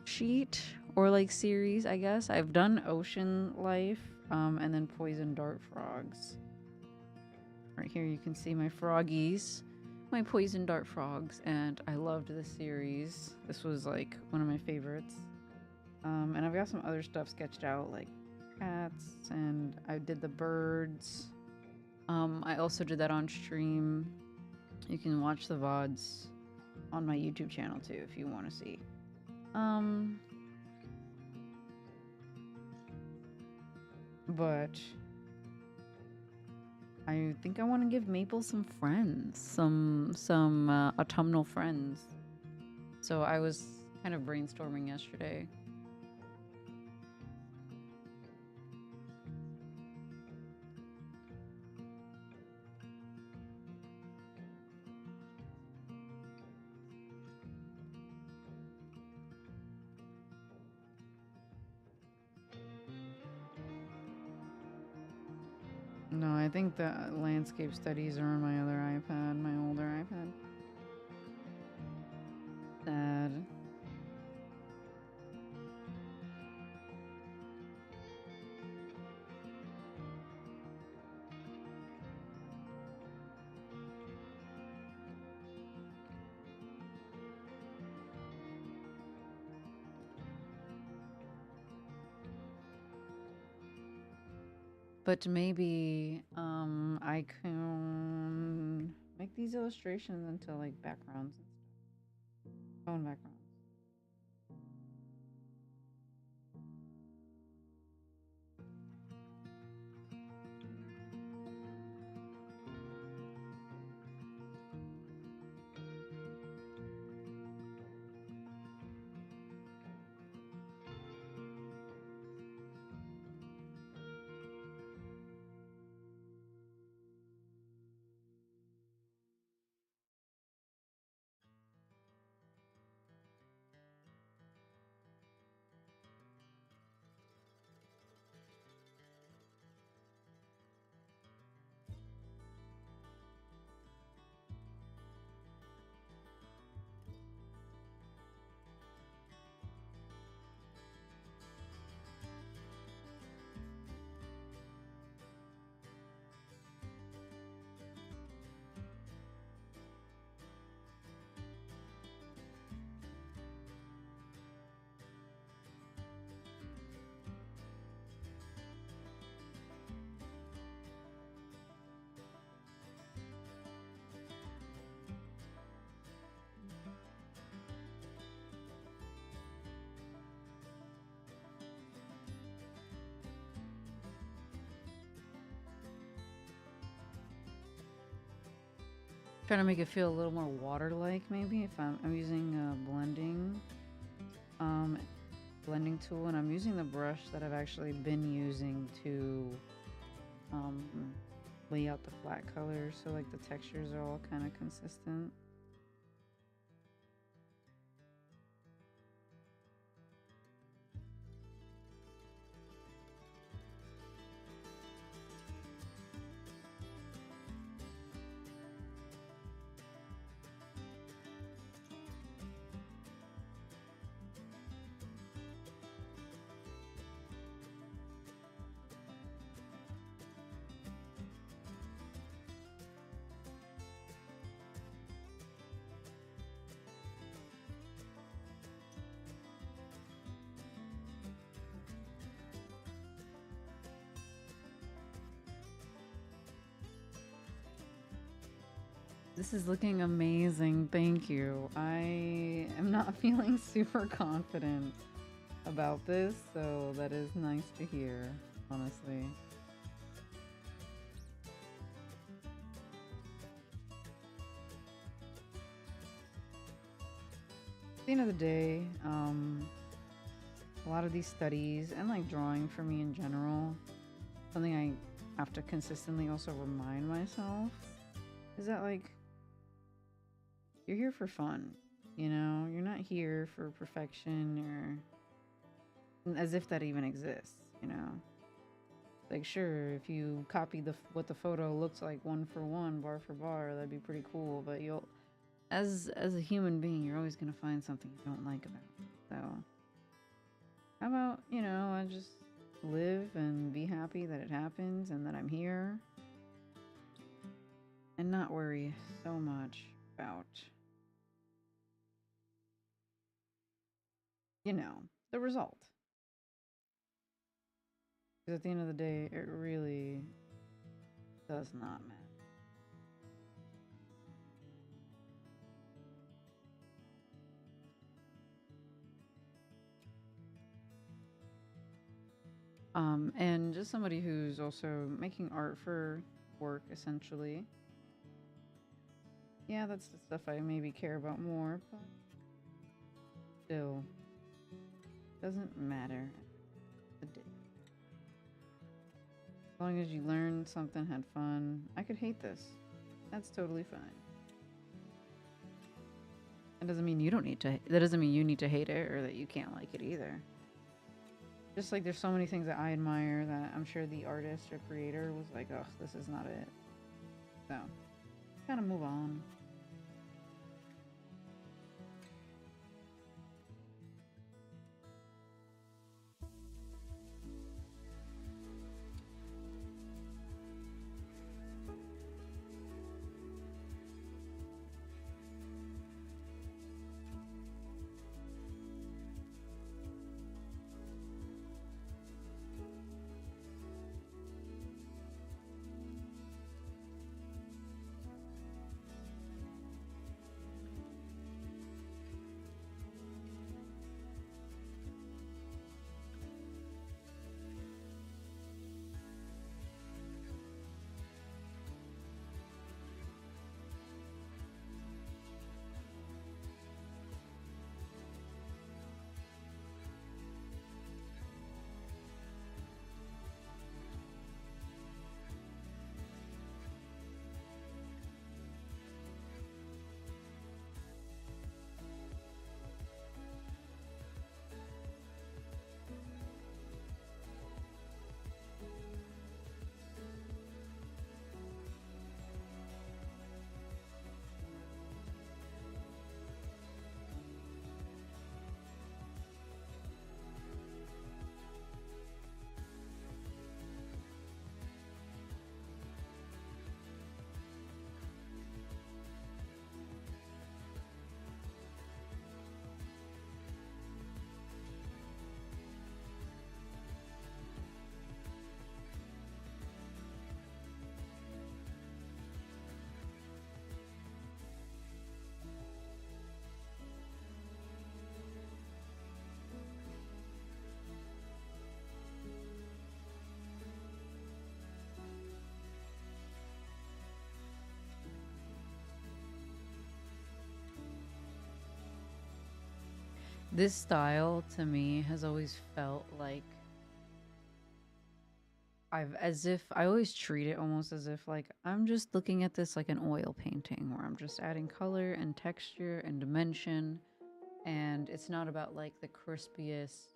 Speaker 1: sheet or like series, I guess. I've done ocean life and then poison dart frogs. Right here you can see my froggies, my poison dart frogs, and I loved this series. This was like one of my favorites. And I've got some other stuff sketched out, like cats, and I did the birds. I also did that on stream. You can watch the VODs on my YouTube channel too if you want to see. But I think I want to give Maple some friends, some autumnal friends. So I was kind of brainstorming yesterday. No, I think the landscape studies are on my other iPad, my older iPad. Sad. But maybe I can make these illustrations into like backgrounds and stuff. Phone backgrounds. Trying to make it feel a little more water-like, maybe. If I'm using a um, blending tool, and I'm using the brush that I've actually been using to um, lay out the flat colors, so like the textures are all kind of consistent. This is looking amazing. Thank you. I am not feeling super confident about this, so that is nice to hear, honestly. At the end of the day, a lot of these studies and like drawing for me in general, something I have to consistently also remind myself is that like you're here for fun, you know? You're not here for perfection or as if that even exists, you know? Like sure, if you copy the what the photo looks like one for one, bar for bar, that'd be pretty cool, but you'll as a human being, you're always going to find something you don't like about it. So, how about, you know, I just live and be happy that it happens and that I'm here and not worry so much about, you know, the result. Because at the end of the day, it really does not matter. And just somebody who's also making art for work, essentially. Yeah, that's the stuff I maybe care about more. But Still, doesn't matter. The day. As long as you learned something, had fun. I could hate this. That's totally fine. That doesn't mean you don't need to. That doesn't mean you need to hate it or that you can't like it either. Just like there's so many things that I admire that I'm sure the artist or creator was like, oh, this is not it. So, kind of move on. This style to me has always felt like as if I always treat it almost as if like I'm just looking at this like an oil painting where I'm just adding color and texture and dimension, and it's not about like the crispiest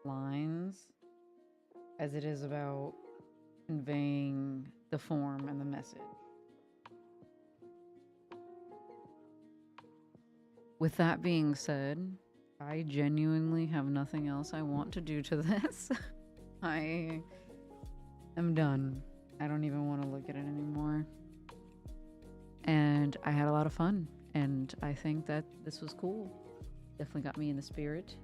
Speaker 1: lines as it is about conveying the form and the message. With that being said, I genuinely have nothing else I want to do to this. I am done. I don't even want to look at it anymore. And I had a lot of fun. And I think that this was cool. Definitely got me in the spirit.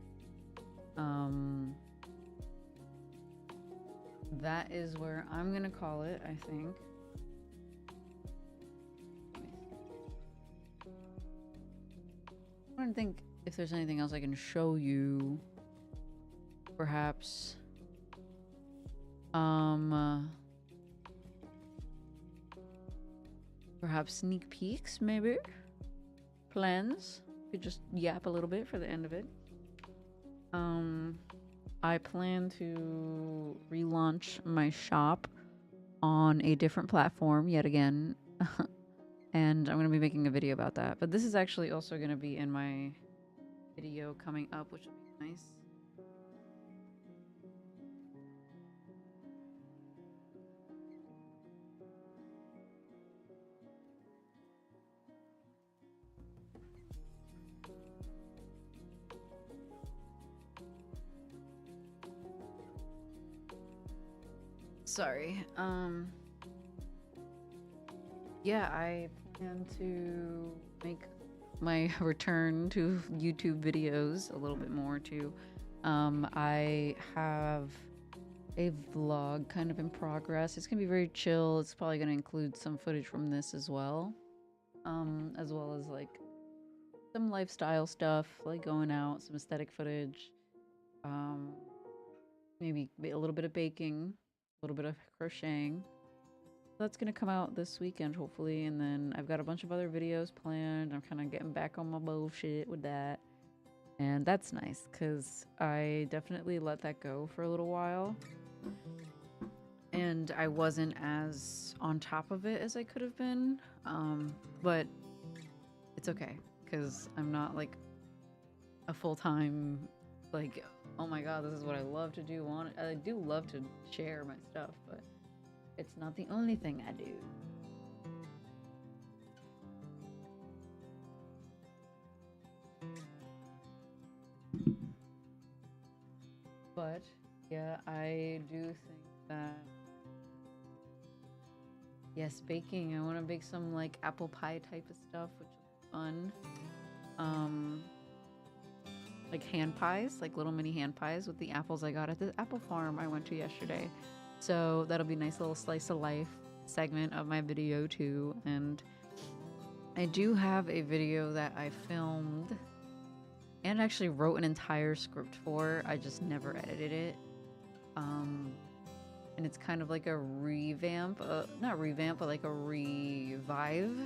Speaker 1: That is where I'm going to call it, I think. I don't think if there's anything else I can show you. Perhaps. Perhaps sneak peeks, maybe? Plans? Could just yap a little bit for the end of it. I plan to relaunch my shop on a different platform yet again. And I'm going to be making a video about that. But this is actually also going to be in my video coming up, which will be nice. Sorry. Yeah, I plan to make my return to YouTube videos a little bit more too. I have a vlog kind of in progress. It's gonna be very chill. It's probably gonna include some footage from this as well. As well as like some lifestyle stuff, like going out, some aesthetic footage. Maybe a little bit of baking, a little bit of crocheting. That's gonna come out this weekend, hopefully, and then I've got a bunch of other videos planned. I'm kind of getting back on my bullshit with that. And that's nice because I definitely let that go for a little while. And I wasn't as on top of it as I could have been. But it's okay because I'm not like a full time, like, oh my god, this is what I love to do. I do love to share my stuff, but it's not the only thing I do. But yeah, I do think that yes, baking. I want to bake some like apple pie type of stuff, which is fun. Um, like hand pies, like little mini hand pies with the apples I got at the apple farm I went to yesterday. So that'll be a nice little slice of life segment of my video too. And I do have a video that I filmed and actually wrote an entire script for. I just never edited it. And it's kind of like a revamp, not revamp, but like a revive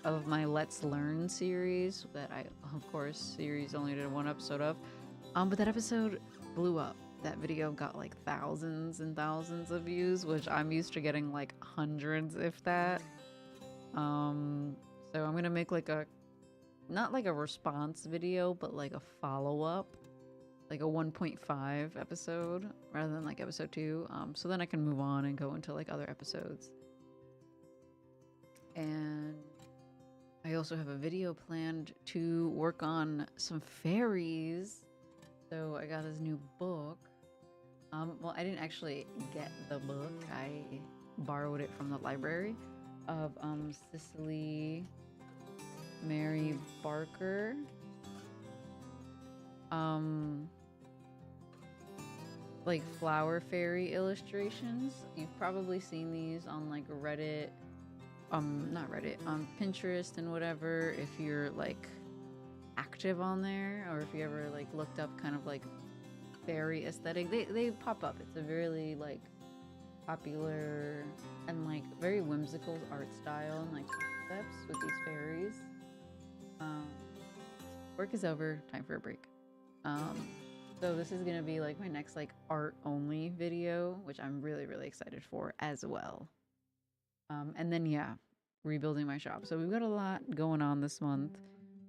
Speaker 1: of my Let's Learn series that I, of course, series only did one episode of. But that episode blew up. That video got like thousands and thousands of views, which I'm used to getting like hundreds, if that. So I'm gonna make like a, not like a response video, but like a follow up, like a 1.5 episode rather than like episode 2. So then I can move on and go into like other episodes. And I also have a video planned to work on some fairies. So I got this new book. Well, I didn't actually get the book. I borrowed it from the library of Cicely Mary Barker. Like flower fairy illustrations. You've probably seen these on like Reddit, not Reddit, on Pinterest and whatever, if you're like active on there, or if you ever like looked up kind of like fairy aesthetic, they pop up. It's a really like popular and like very whimsical art style and like concepts with these fairies. Work is over, time for a break. So this is gonna be like my next like art only video, which I'm really, really excited for as well. And then yeah, rebuilding my shop. So we've got a lot going on this month.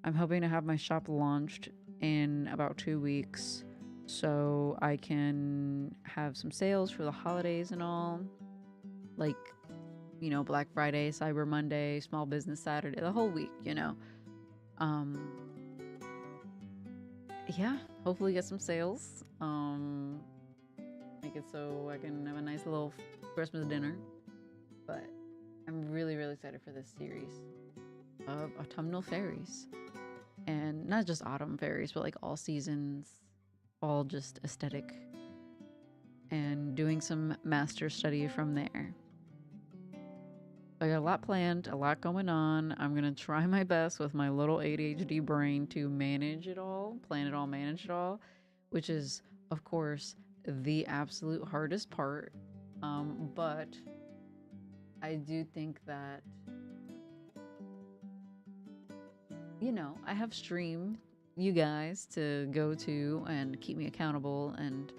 Speaker 1: I'm hoping to have my shop launched in about 2 weeks so I can have some sales for the holidays and all. Like, you know, Black Friday, Cyber Monday, Small Business Saturday, the whole week, you know. Yeah, hopefully get some sales. Make it so I can have a nice little Christmas dinner. But I'm really, really excited for this series of autumnal fairies. And not just autumn fairies, but like all seasons, all just aesthetic. And doing some master study from there. I got a lot planned, a lot going on. I'm going to try my best with my little ADHD brain to manage it all, plan it all, manage it all, which is, of course, the absolute hardest part. But I do think that, you know, I have Stream, you guys, to go to and keep me accountable, and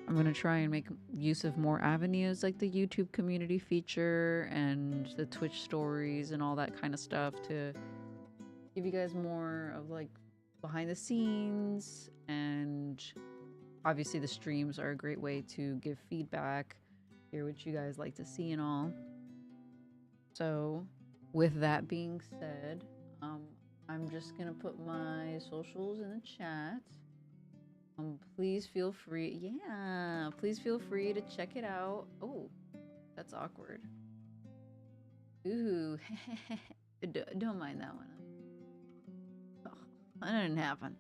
Speaker 1: I'm going to try and make use of more avenues like the YouTube community feature and the Twitch stories and all that kind of stuff to give you guys more of like behind the scenes. And obviously the streams are a great way to give feedback, hear what you guys like to see and all. So with that being said, I'm just going to put my socials in the chat. Please feel free. Yeah, please feel free to check it out. Oh, that's awkward. Ooh, don't mind that one. Oh, that didn't happen.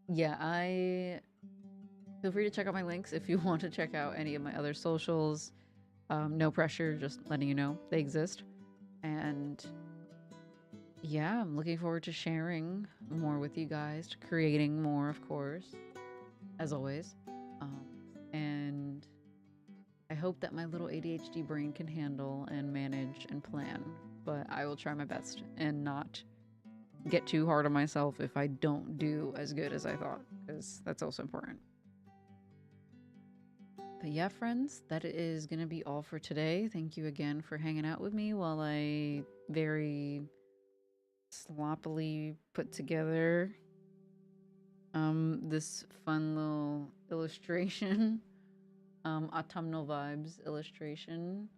Speaker 1: Yeah, I feel free to check out my links if you want to check out any of my other socials. No pressure, just letting you know they exist. And yeah, I'm looking forward to sharing more with you guys, to creating more, of course, as always. And I hope that my little ADHD brain can handle and manage and plan, but I will try my best and not get too hard on myself if I don't do as good as I thought, because that's also important. But yeah, friends, that is going to be all for today. Thank you again for hanging out with me while I very sloppily put together this fun little illustration, autumnal vibes illustration.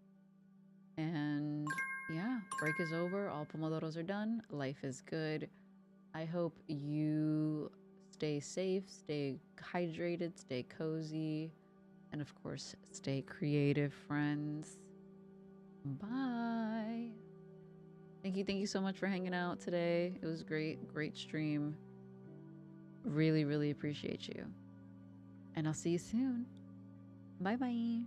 Speaker 1: And yeah, break is over. All pomodoros are done. Life is good. I hope you stay safe, stay hydrated, stay cozy, and of course, stay creative, friends. Bye. Thank you so much for hanging out today. It was great, great stream. Really, really appreciate you. And I'll see you soon. Bye bye.